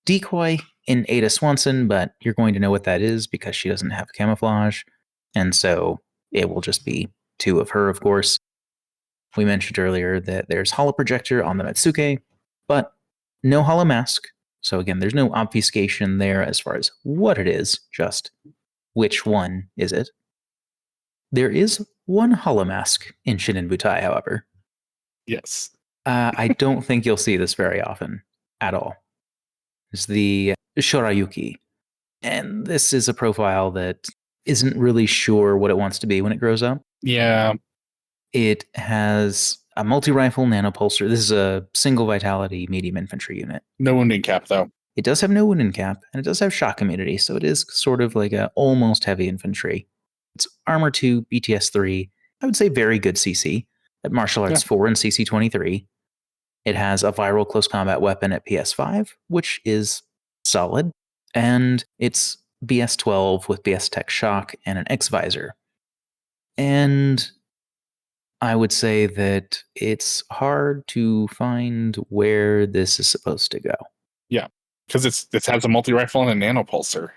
A: Decoy in Ada Swanson, but you're going to know what that is because she doesn't have camouflage. And so it will just be 2 of her, of course. We mentioned earlier that there's Holo Projector on the Metsuke, but no Holo Mask. So again, there's no obfuscation there as far as what it is, just which one is it. There is one Holo Mask in Shindenbutai, however.
B: Yes.
A: I don't think you'll see this very often at all. It's the Shorayuki. And this is a profile that isn't really sure what it wants to be when it grows up.
B: Yeah.
A: It has a multi-rifle nanopulsar. This is a single vitality medium infantry unit.
B: No wounding cap, though.
A: It does have no wounding cap, and it does have shock immunity, so it is sort of like a almost heavy infantry. It's armor 2, BTS 3. I would say very good CC at martial arts 4 and CC 23. It has a viral close combat weapon at PS5, which is solid, and it's BS 12 with BS Tech Shock and an X visor. And I would say that it's hard to find where this is supposed to go.
B: Yeah, because it has a multi-rifle and a nanopulsar.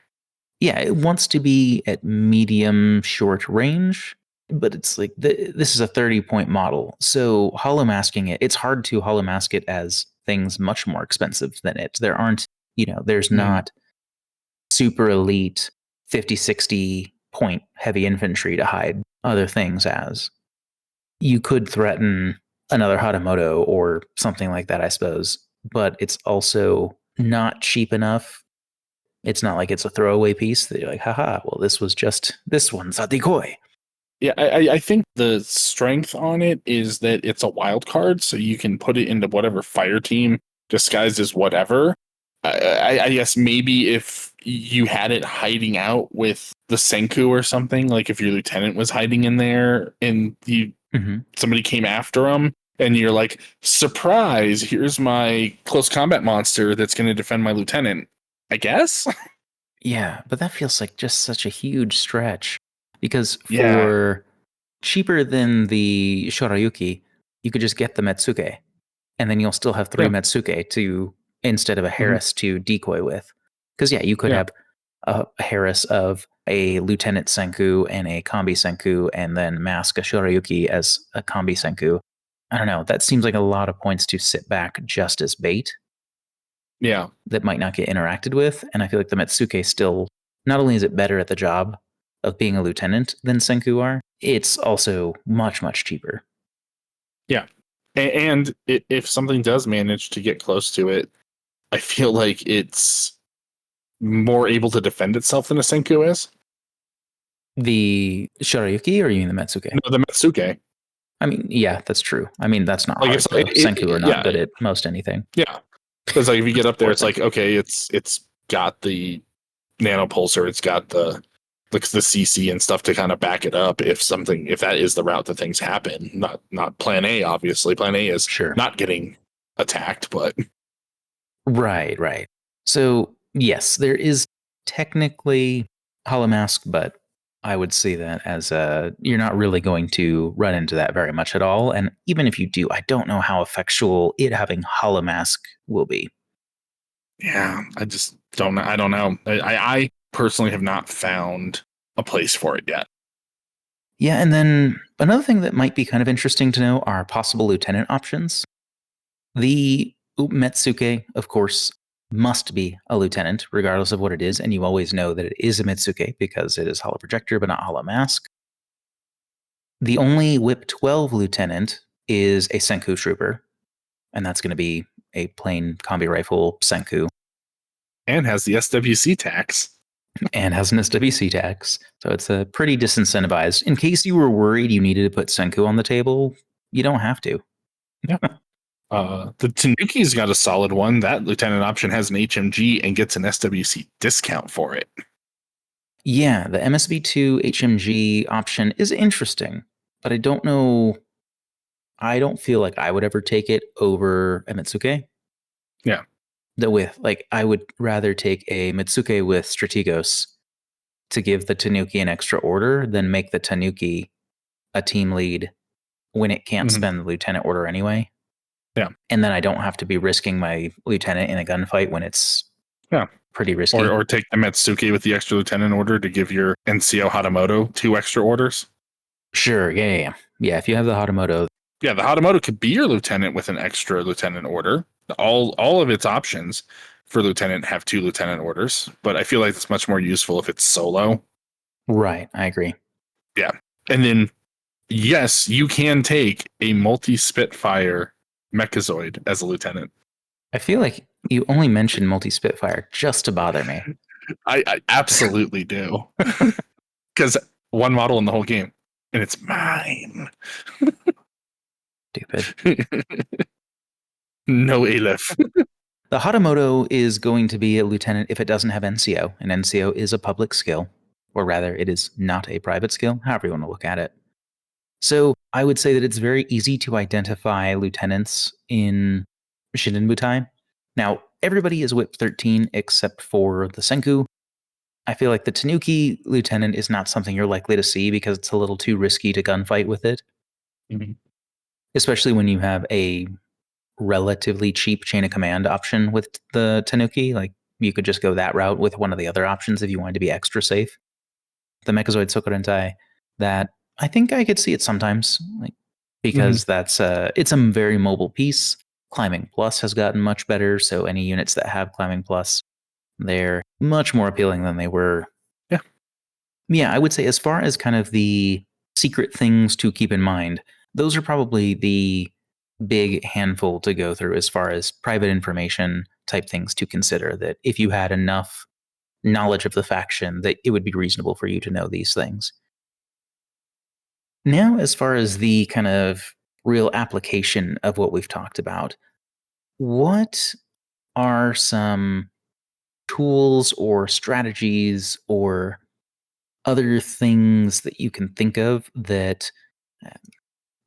A: Yeah, it wants to be at medium short range, but it's like this is a 30-point model. So hollow masking it, it's hard to hollow mask it as things much more expensive than it. There aren't, there's not super elite 50, 60 point heavy infantry to hide other things as. You could threaten another Hatamoto or something like that, I suppose, but it's also not cheap enough. It's not like it's a throwaway piece that you're like, haha, well, this one's a decoy.
B: Yeah, I think the strength on it is that it's a wild card, so you can put it into whatever fire team disguised as whatever. I guess maybe if you had it hiding out with the Senku or something, like if your lieutenant was hiding in there and somebody came after him, and you're like, surprise, here's my close combat monster that's going to defend my lieutenant. I guess.
A: Yeah, but that feels like just such a huge stretch because for cheaper than the Shorayuki, you could just get the Metsuke, and then you'll still have 3 Metsuke to instead of a Harris to decoy with. Because you could have a Harris of a Lieutenant Senku and a Kombi Senku, and then mask a Shorayuki as a Kombi Senku. I don't know. That seems like a lot of points to sit back just as bait.
B: Yeah.
A: That might not get interacted with. And I feel like the Metsuke still, not only is it better at the job of being a lieutenant than Senku are, it's also much, much cheaper.
B: Yeah. And if something does manage to get close to it, I feel like it's more able to defend itself than a Senku is.
A: The Shorayuki, or you mean the Metsuke?
B: No, the Metsuke.
A: I mean, yeah, that's true. I mean, that's not
B: like
A: hard. Senku are not good at most anything.
B: Yeah. Because like if you get up there, it's like, okay, it's got the nanopulsar, it's got the CC and stuff to kind of back it up if that is the route that things happen. Not plan A, obviously. Plan A is not getting attacked, but
A: Right. So yes, there is technically hollow mask, but I would see that as you're not really going to run into that very much at all. And even if you do, I don't know how effectual it having hollow mask will be.
B: Yeah, I just don't know. I don't know. I personally have not found a place for it yet.
A: Yeah, and then another thing that might be kind of interesting to know are possible lieutenant options. The Metsuke, of course, must be a lieutenant, regardless of what it is, and you always know that it is a Metsuke because it is hollow projector, but not hollow mask. The only Whip 12 lieutenant is a Senku trooper, and that's going to be a plain combi rifle Senku.
B: And has the SWC tax.
A: And has an SWC tax. So it's a pretty disincentivized. In case you were worried you needed to put Senku on the table, you don't have to.
B: Yeah. The Tanuki's got a solid one. That lieutenant option has an HMG and gets an SWC discount for it.
A: Yeah, the MSV2 HMG option is interesting, but I don't know. I don't feel like I would ever take it over a Mitsuke.
B: Yeah.
A: I would rather take a Mitsuke with Strategos to give the Tanuki an extra order than make the Tanuki a team lead when it can't spend the lieutenant order anyway.
B: Yeah.
A: And then I don't have to be risking my lieutenant in a gunfight when it's pretty risky.
B: Or take the Metsuke with the extra lieutenant order to give your NCO Hatamoto 2 extra orders.
A: Sure. Yeah. If you have the Hatamoto.
B: Yeah, the Hatamoto could be your lieutenant with an extra lieutenant order. All of its options for lieutenant have 2 lieutenant orders, but I feel like it's much more useful if it's solo.
A: Right. I agree.
B: Yeah. And then, yes, you can take a multi-Spitfire Mechazoid as a lieutenant.
A: I feel like you only mentioned multi-Spitfire just to bother me.
B: I absolutely do. Because one model in the whole game, and it's mine.
A: Stupid.
B: No Aleph.
A: The Hatamoto is going to be a lieutenant if it doesn't have NCO, and NCO is a public skill, or rather, it is not a private skill, however you want to look at it. So I would say that it's very easy to identify lieutenants in Shindenbutai. Now, everybody is whip 13 except for the Senku. I feel like the Tanuki lieutenant is not something you're likely to see because it's a little too risky to gunfight with it.
B: Mhm.
A: Especially when you have a relatively cheap chain of command option with the Tanuki. Like, you could just go that route with one of the other options if you wanted to be extra safe. The Mechazoid Sokorentai, that I think I could see it sometimes, like, because that's it's a very mobile piece. Climbing Plus has gotten much better, so any units that have Climbing Plus, they're much more appealing than they were.
B: Yeah.
A: Yeah, I would say as far as kind of the secret things to keep in mind, those are probably the big handful to go through as far as private information type things to consider, that if you had enough knowledge of the faction, that it would be reasonable for you to know these things. Now, as far as the kind of real application of what we've talked about, what are some tools or strategies or other things that you can think of that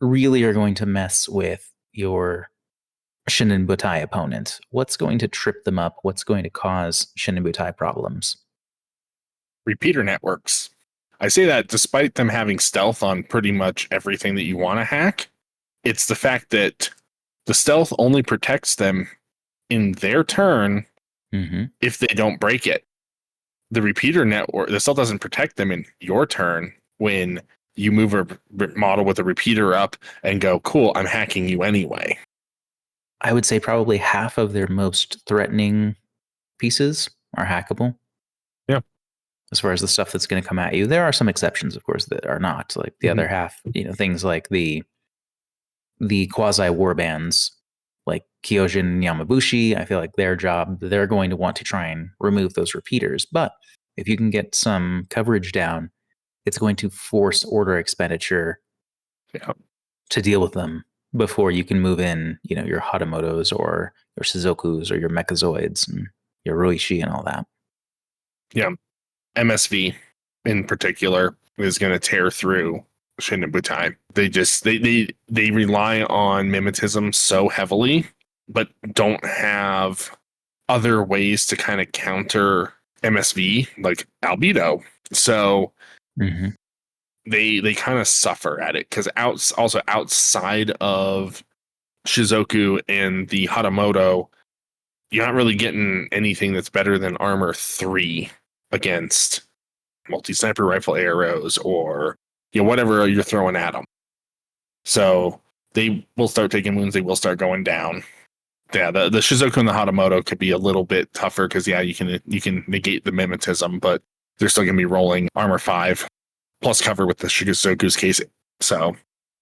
A: really are going to mess with your Shindenbutai opponent? What's going to trip them up? What's going to cause Shindenbutai problems?
B: Repeater networks. I say that despite them having stealth on pretty much everything that you want to hack, it's the fact that the stealth only protects them in their turn if they don't break it. The repeater network, the stealth doesn't protect them in your turn when you move a model with a repeater up and go, cool, I'm hacking you anyway.
A: I would say probably half of their most threatening pieces are hackable.
B: Yeah.
A: As far as the stuff that's going to come at you, there are some exceptions, of course, that are not. Like the other half, things like the quasi warbands, like Kyojin and Yamabushi. I feel like their job, they're going to want to try and remove those repeaters. But if you can get some coverage down, it's going to force order expenditure to deal with them before you can move in, your Hatamotos or your Suzokus or your Mechazoids and your Roishi and all that.
B: Yeah. MSV in particular is going to tear through Shindenbutai. They rely on mimetism so heavily, but don't have other ways to kind of counter MSV like albedo. So they kind of suffer at it because also outside of Shizuku and the Hatamoto, you're not really getting anything that's better than armor 3 against multi-sniper rifle arrows or whatever you're throwing at them. So they will start taking wounds. They will start going down. Yeah, the Shizuku and the Hatamoto could be a little bit tougher because you can negate the mimetism, but they're still going to be rolling armor 5 plus cover with the Shizuku's case. So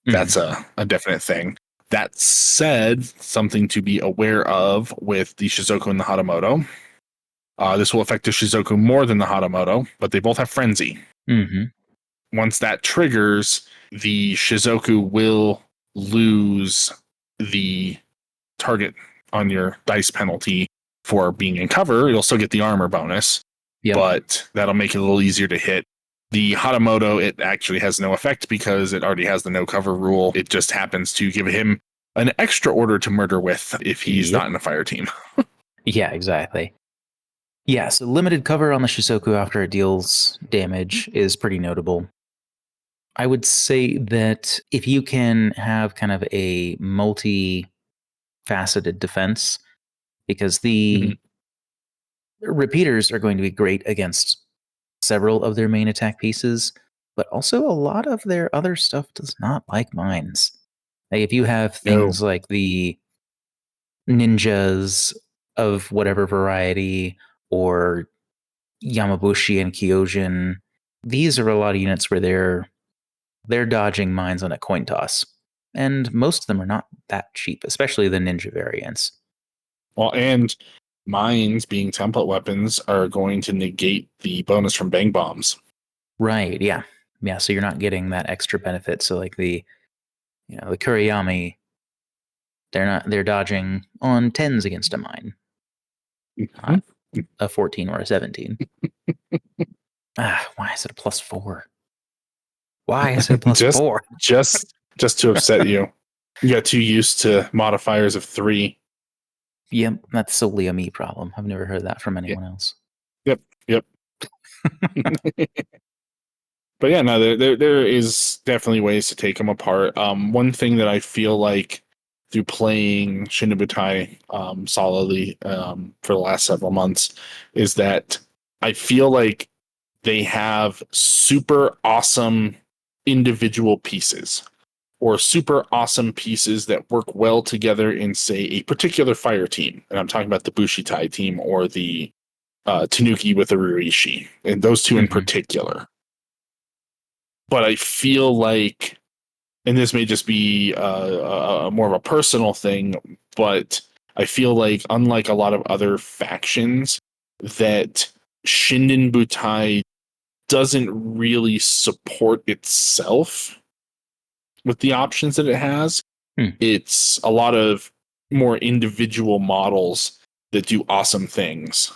B: that's a definite thing. That said, something to be aware of with the Shizuku and the Hatamoto. This will affect the Shizuku more than the Hatamoto, but they both have Frenzy. Once that triggers, the Shizuku will lose the target on your dice penalty for being in cover. You'll still get the armor bonus, but that'll make it a little easier to hit. The Hatamoto, it actually has no effect because it already has the no cover rule. It just happens to give him an extra order to murder with if he's not in a fire team.
A: Yeah, exactly. Yeah, so limited cover on the Shizuku after it deals damage is pretty notable. I would say that if you can have kind of a multi-faceted defense, because the repeaters are going to be great against several of their main attack pieces, but also a lot of their other stuff does not like mines. Like if you have things like the ninjas of whatever variety or Yamabushi and Kyojin, these are a lot of units where they're dodging mines on a coin toss. and most of them are not that cheap, especially the ninja variants.
B: Well, and mines being template weapons are going to negate the bonus from bang bombs.
A: Right, yeah. Yeah, so you're not getting that extra benefit. So like the Kuriyami, they're dodging on 10s against a mine. Not a 14 or a 17. Why is it a +4? Why is it a +4?
B: Just to upset you. You got too used to modifiers of 3.
A: Yep, that's solely a me problem. I've never heard that from anyone else.
B: Yep. But yeah, no, there is definitely ways to take them apart. One thing that I feel like through playing Shindenbutai solidly for the last several months is that I feel like they have super awesome individual pieces or super awesome pieces that work well together in, say, a particular fire team. And I'm talking about the Bushitai team or the Tanuki with the Ruishi, and those two in particular. But I feel like, and this may just be more of a personal thing, but I feel like unlike a lot of other factions, that Shindenbutai doesn't really support itself with the options that it has. It's a lot of more individual models that do awesome things,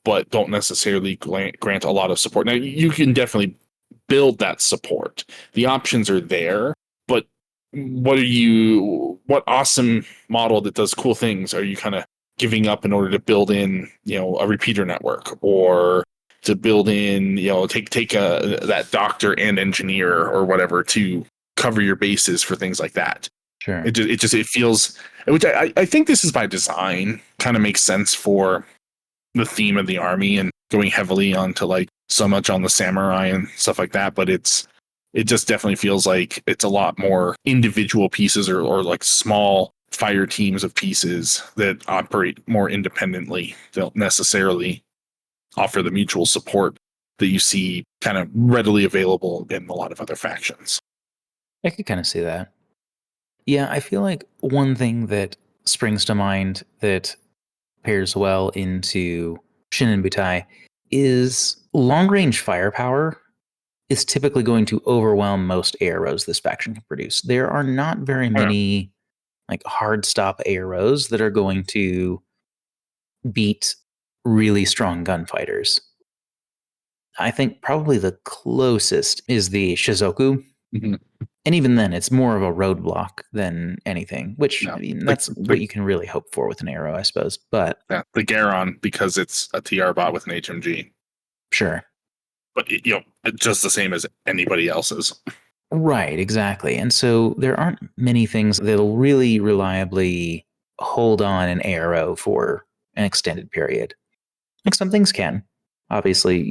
B: but don't necessarily grant a lot of support. Now, you can definitely build that support. The options are there, but what awesome model that does cool things are you kind of giving up in order to build in, a repeater network, or to build in, take that doctor and engineer or whatever to cover your bases for things like that.
A: Sure.
B: It feels, which I think this is by design, kind of makes sense for the theme of the army and going heavily onto like so much on the samurai and stuff like that. But it just definitely feels like it's a lot more individual pieces or like small fire teams of pieces that operate more independently. They don't necessarily offer the mutual support that you see kind of readily available in a lot of other factions.
A: I could kind of see that. Yeah, I feel like one thing that springs to mind that pairs well into Shindenbutai is long-range firepower is typically going to overwhelm most arrows this faction can produce. There are not very many like hard stop arrows that are going to beat really strong gunfighters. I think probably the closest is the Shizoku. And even then, it's more of a roadblock than anything, which I mean, that's what you can really hope for with an arrow, I suppose. But
B: yeah, the Garon, because it's a TR bot with an HMG.
A: Sure.
B: But, just the same as anybody else's.
A: Right, exactly. And so there aren't many things that'll really reliably hold on an arrow for an extended period. Like some things can. Obviously,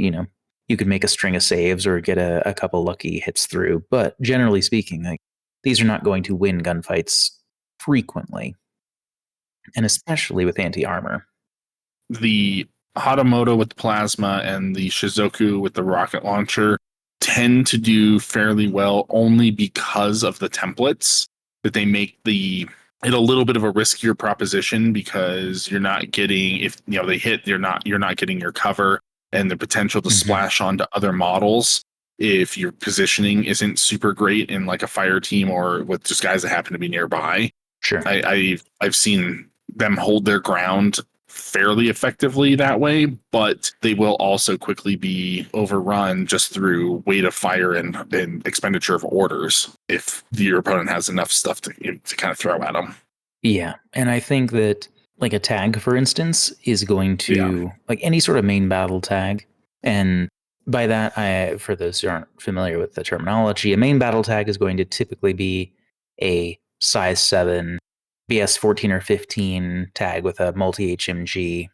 A: you could make a string of saves or get a couple lucky hits through, but generally speaking, like these are not going to win gunfights frequently. And especially with anti-armor.
B: The Hatamoto with plasma and the Shizoku with the rocket launcher tend to do fairly well only because of the templates that they make it a little bit of a riskier proposition, because you're not getting, if they hit, you're not getting your cover and the potential to splash onto other models if your positioning isn't super great in like a fire team or with just guys that happen to be nearby.
A: Sure.
B: I've seen them hold their ground fairly effectively that way, but they will also quickly be overrun just through weight of fire and expenditure of orders if your opponent has enough stuff to kind of throw at them.
A: Yeah, and I think that like a tag, for instance, is going to like any sort of main battle tag. And by that, for those who aren't familiar with the terminology, a main battle tag is going to typically be a size 7 BS 14 or 15 tag with a multi HMG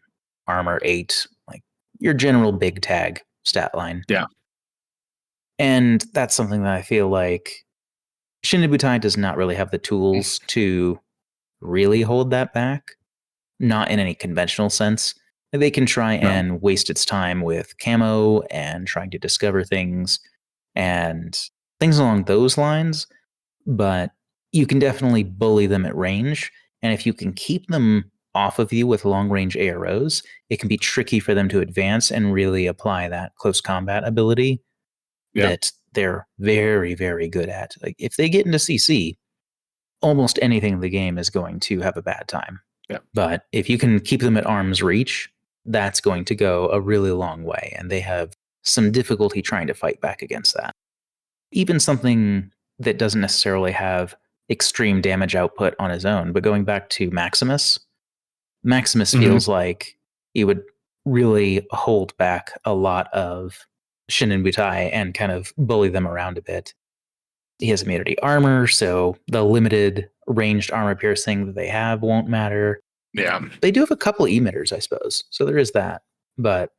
A: armor 8, like your general big tag stat line.
B: Yeah.
A: And that's something that I feel like Shindenbutai does not really have the tools to really hold that back. Not in any conventional sense. They can try and waste its time with camo and trying to discover things and things along those lines. But you can definitely bully them at range. And if you can keep them off of you with long range AROs, it can be tricky for them to advance and really apply that close combat ability that they're very, very good at. Like if they get into CC, almost anything in the game is going to have a bad time.
B: Yeah.
A: But if you can keep them at arm's reach, that's going to go a really long way. And they have some difficulty trying to fight back against that. Even something that doesn't necessarily have extreme damage output on his own, but going back to Maximus feels like he would really hold back a lot of Shindenbutai and kind of bully them around a bit. He has immunity armor, so the limited ranged armor piercing that they have won't matter.
B: Yeah.
A: They do have a couple of emitters, I suppose, so there is that. But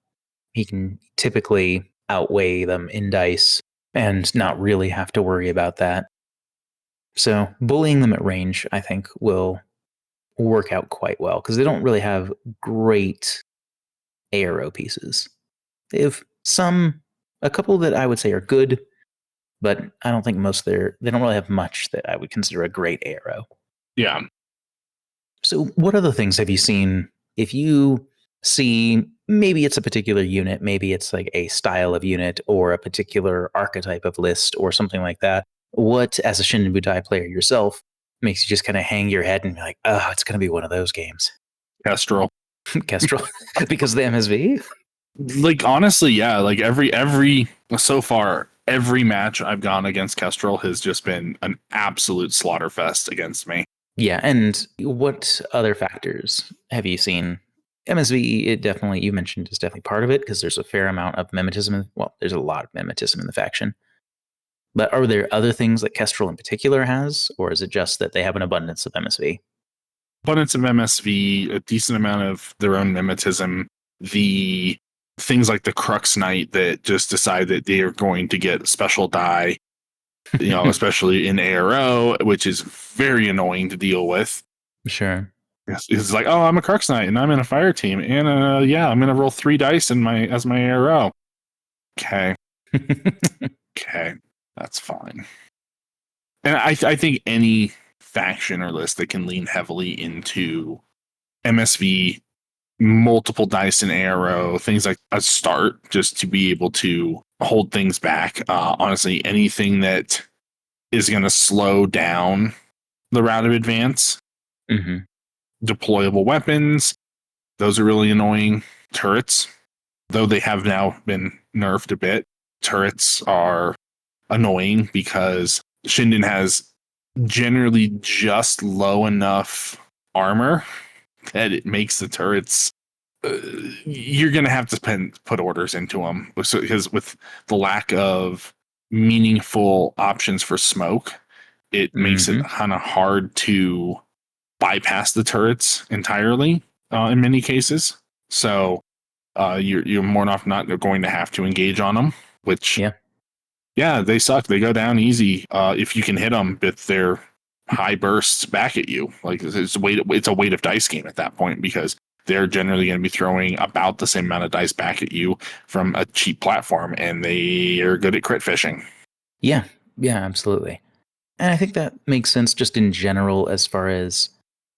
A: he can typically outweigh them in dice and not really have to worry about that. So bullying them at range, I think, will work out quite well because they don't really have great ARO pieces. They have a couple that I would say are good, but I don't think they don't really have much that I would consider a great ARO.
B: Yeah.
A: So what other things have you seen? If you see, maybe it's a particular unit, maybe it's like a style of unit or a particular archetype of list or something like that. What, as a Shindenbutai player yourself, makes you just kind of hang your head and be like, oh, it's going to be one of those games.
B: Kestrel.
A: Kestrel, because of the MSV?
B: Like, honestly, yeah. Like, every so far, every match I've gone against Kestrel has just been an absolute slaughterfest against me.
A: Yeah, and what other factors have you seen? MSV, it definitely, you mentioned, is definitely part of it because there's a fair amount of mimetism. Well, there's a lot of mimetism in the faction. But are there other things that Kestrel in particular has, or is it just that they have an abundance of MSV?
B: Abundance of MSV, a decent amount of their own mimetism, the things like the Crux Knight that just decide that they are going to get special die, especially in ARO, which is very annoying to deal with.
A: Sure.
B: It's like, oh, I'm a Crux Knight and I'm in a fire team, and I'm gonna roll 3 dice as my ARO. Okay. Okay, that's fine. And I think any faction or list that can lean heavily into MSV, multiple dice in ARO, things like a start, just to be able to hold things back. Honestly, anything that is going to slow down the route of advance.
A: Mm-hmm.
B: Deployable weapons, those are really annoying. Turrets, though they have now been nerfed a bit, turrets are annoying because Shinden has generally just low enough armor that it makes the turrets you're going to have to put orders into them because with the lack of meaningful options for smoke, it makes it kind of hard to bypass the turrets entirely in many cases. So you're more than often not going to have to engage on them, which yeah, they suck. They go down easy if you can hit them with their high bursts back at you. Like it's a weight of dice game at that point because they're generally going to be throwing about the same amount of dice back at you from a cheap platform, and they are good at crit fishing.
A: Yeah, absolutely. And I think that makes sense just in general as far as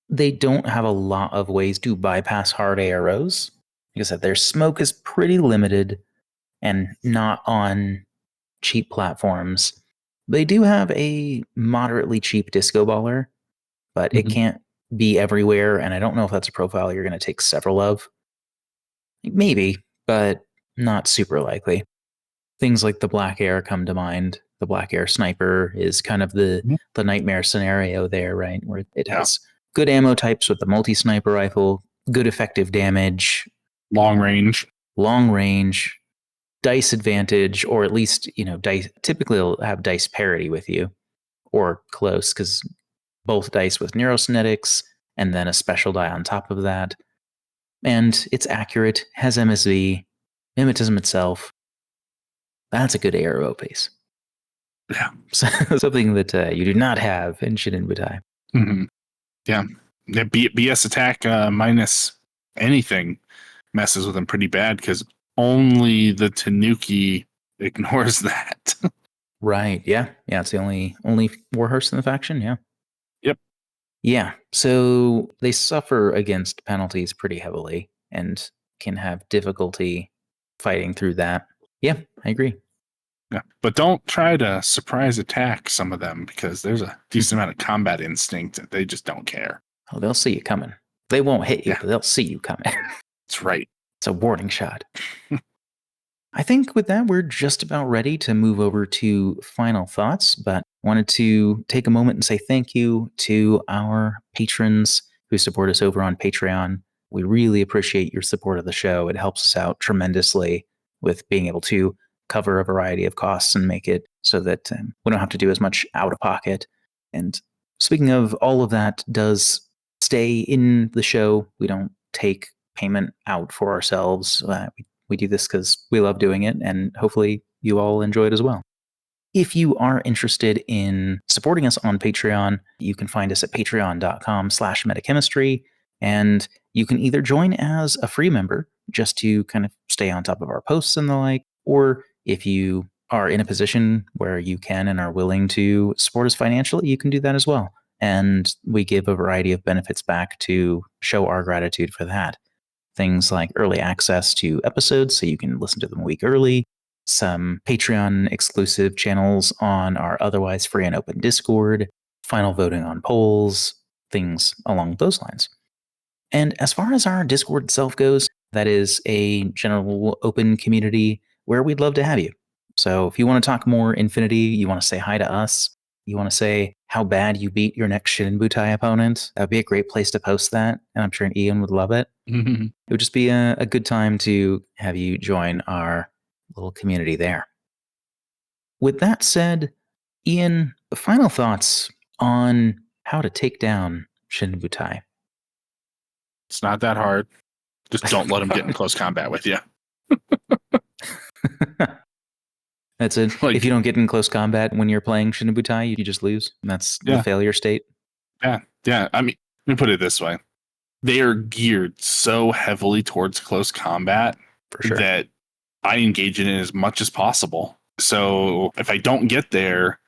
A: they don't have a lot of ways to bypass hard AROs. Like I said, their smoke is pretty limited and not on cheap platforms. They do have a moderately cheap disco baller, but it can't be everywhere, and I don't know if that's a profile you're going to take several of. Maybe, but not super likely. Things like the Black Air come to mind. The Black Air Sniper is kind of the nightmare scenario there, right? Where it has good ammo types with the multi-sniper rifle, good effective damage,
B: long range,
A: dice advantage, or at least, dice typically will have dice parity with you or close because both dice with neurocinetics and then a special die on top of that. And it's accurate, has MSV, mimetism itself. That's a good ARO piece.
B: Yeah.
A: Something that you do not have in Shindenbutai.
B: Yeah. BS attack minus anything messes with them pretty bad because only the Tanuki ignores that.
A: Right. Yeah. It's the only warhorse in the faction. Yeah. Yeah, so they suffer against penalties pretty heavily and can have difficulty fighting through that. Yeah, I agree.
B: Yeah. But don't try to surprise attack some of them because there's a decent amount of combat instinct that they just don't care.
A: Oh, they'll see you coming. They won't hit you,
B: Yeah.
A: but they'll see you coming.
B: That's right.
A: It's a warning shot. I think with that, we're just about ready to move over to final thoughts, but wanted to take a moment and say thank you to our patrons who support us over on Patreon. We really appreciate your support of the show. It helps us out tremendously with being able to cover a variety of costs and make it so that we don't have to do as much out of pocket. And speaking of, all of that does stay in the show. We don't take payment out for ourselves. We do this because we love doing it, and hopefully you all enjoy it as well. If you are interested in supporting us on Patreon, you can find us at patreon.com/metachemistry, and you can either join as a free member just to kind of stay on top of our posts and the like, or if you are in a position where you can and are willing to support us financially, you can do that as well. And we give a variety of benefits back to show our gratitude for that. Things like early access to episodes so you can listen to them a week early, some Patreon exclusive channels on our otherwise free and open Discord, final voting on polls, things along those lines. And as far as our Discord itself goes, that is a general open community where we'd love to have you. So if you want to talk more Infinity, you want to say hi to us, you want to say how bad you beat your next Shindenbutai opponent, that would be a great place to post that. And I'm sure Ian would love it. It would just be a good time to have you join our little community there. With that said, Ian, final thoughts on how to take down Shindenbutai.
B: It's not that hard. Just don't let them get in close combat with you.
A: That's it.
B: Like-
A: if you don't get in close combat when you're playing Shindenbutai, you just lose. That's the failure state.
B: Yeah. I mean, let me put it this way. They are geared so heavily towards close combat
A: For sure.
B: that I engage in it as much as possible. So if I don't get there,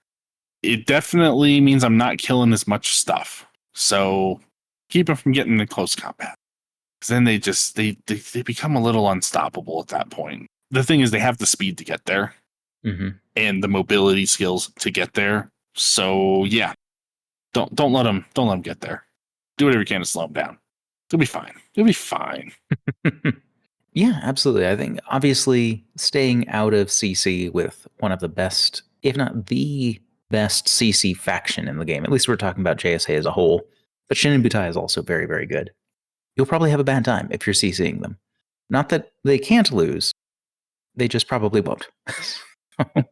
B: it definitely means I'm not killing as much stuff. So keep them from getting into close combat. Because then they become a little unstoppable at that point. The thing is, they have the speed to get there and the mobility skills to get there. So yeah, don't let them get there. Do whatever you can to slow them down. It'll be fine. It'll be fine.
A: Yeah, absolutely. I think obviously staying out of CC with one of the best, if not the best CC faction in the game, at least we're talking about JSA as a whole, but Shindenbutai is also very, very good. You'll probably have a bad time if you're CCing them. Not that they can't lose, they just probably won't.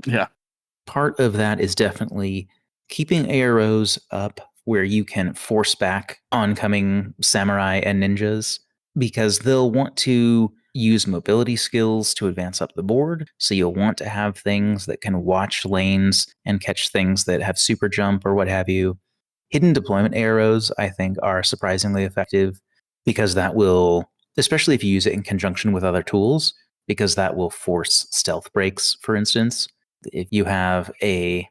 B: Yeah.
A: Part of that is definitely keeping arrows up where you can force back oncoming samurai and ninjas, because they'll want to use mobility skills to advance up the board. So you'll want to have things that can watch lanes and catch things that have super jump or what have you. Hidden deployment arrows, I think, are surprisingly effective because that will, especially if you use it in conjunction with other tools, because that will force stealth breaks, for instance. If you have a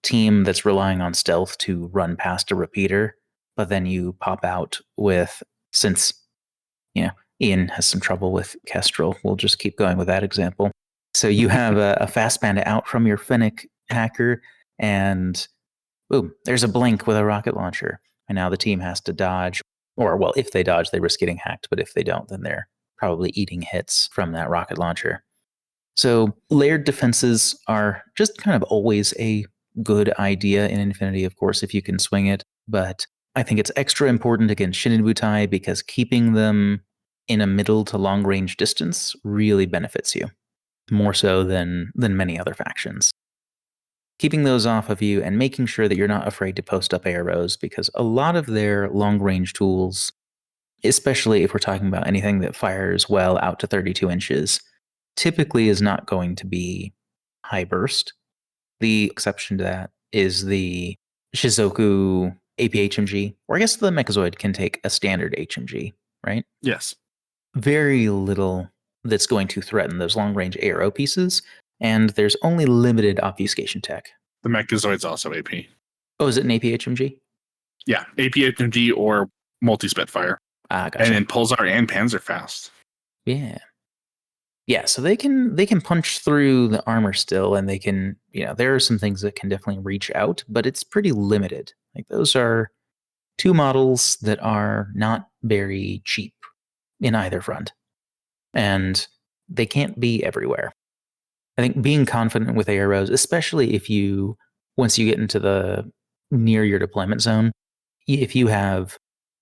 A: team that's relying on stealth to run past a repeater, but then you pop out with, since Ian has some trouble with Kestrel, we'll just keep going with that example. So you have a fast bandit out from your Fennec hacker, and boom, there's a blink with a rocket launcher. And now the team has to dodge, or well, if they dodge, they risk getting hacked, but if they don't, then they're probably eating hits from that rocket launcher. So layered defenses are just kind of always a good idea in Infinity, of course, if you can swing it. But I think it's extra important against Shindenbutai because keeping them in a middle to long range distance really benefits you, more so than many other factions. Keeping those off of you and making sure that you're not afraid to post up arrows, because a lot of their long range tools, especially if we're talking about anything that fires well out to 32 inches, typically is not going to be high burst. The exception to that is the Shizoku APHMG, or I guess the Mechazoid can take a standard HMG, right?
B: Yes.
A: Very little that's going to threaten those long range arrow pieces, and there's only limited obfuscation tech.
B: The Mechazoid's also AP.
A: Oh, is it an APHMG?
B: Yeah, APHMG or multi-Spitfire.
A: Gotcha.
B: And then Pulsar and Panzerfaust.
A: Yeah. Yeah, so they can punch through the armor still, and they can, there are some things that can definitely reach out, but it's pretty limited. Like those are two models that are not very cheap in either front. And they can't be everywhere. I think being confident with arrows, especially once you get into the near your deployment zone, if you have,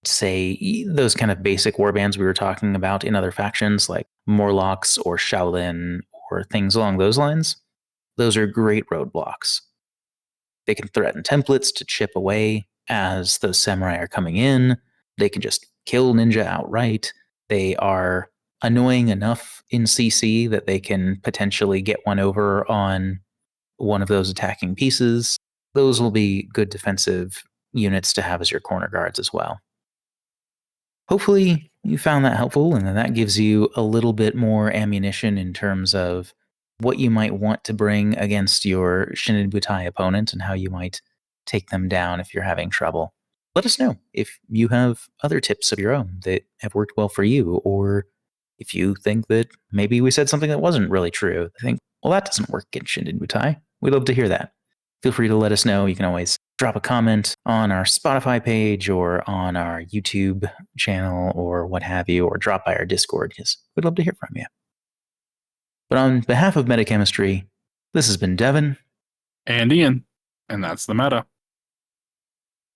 A: say, those kind of basic warbands we were talking about in other factions like Morlocks or Shaolin or things along those lines, those are great roadblocks. They can threaten templates to chip away as those samurai are coming in. They can just kill ninja outright. They are annoying enough in CC that they can potentially get one over on one of those attacking pieces. Those will be good defensive units to have as your corner guards as well. Hopefully you found that helpful, and then that gives you a little bit more ammunition in terms of what you might want to bring against your Shindenbutai opponent and how you might take them down if you're having trouble. Let us know if you have other tips of your own that have worked well for you, or if you think that maybe we said something that wasn't really true. I think, well, that doesn't work in Shindenbutai. We'd love to hear that. Feel free to let us know. You can always drop a comment on our Spotify page or on our YouTube channel or what have you, or drop by our Discord, because we'd love to hear from you. But on behalf of Metachemistry, this has been Devin
B: and Ian, and that's the meta.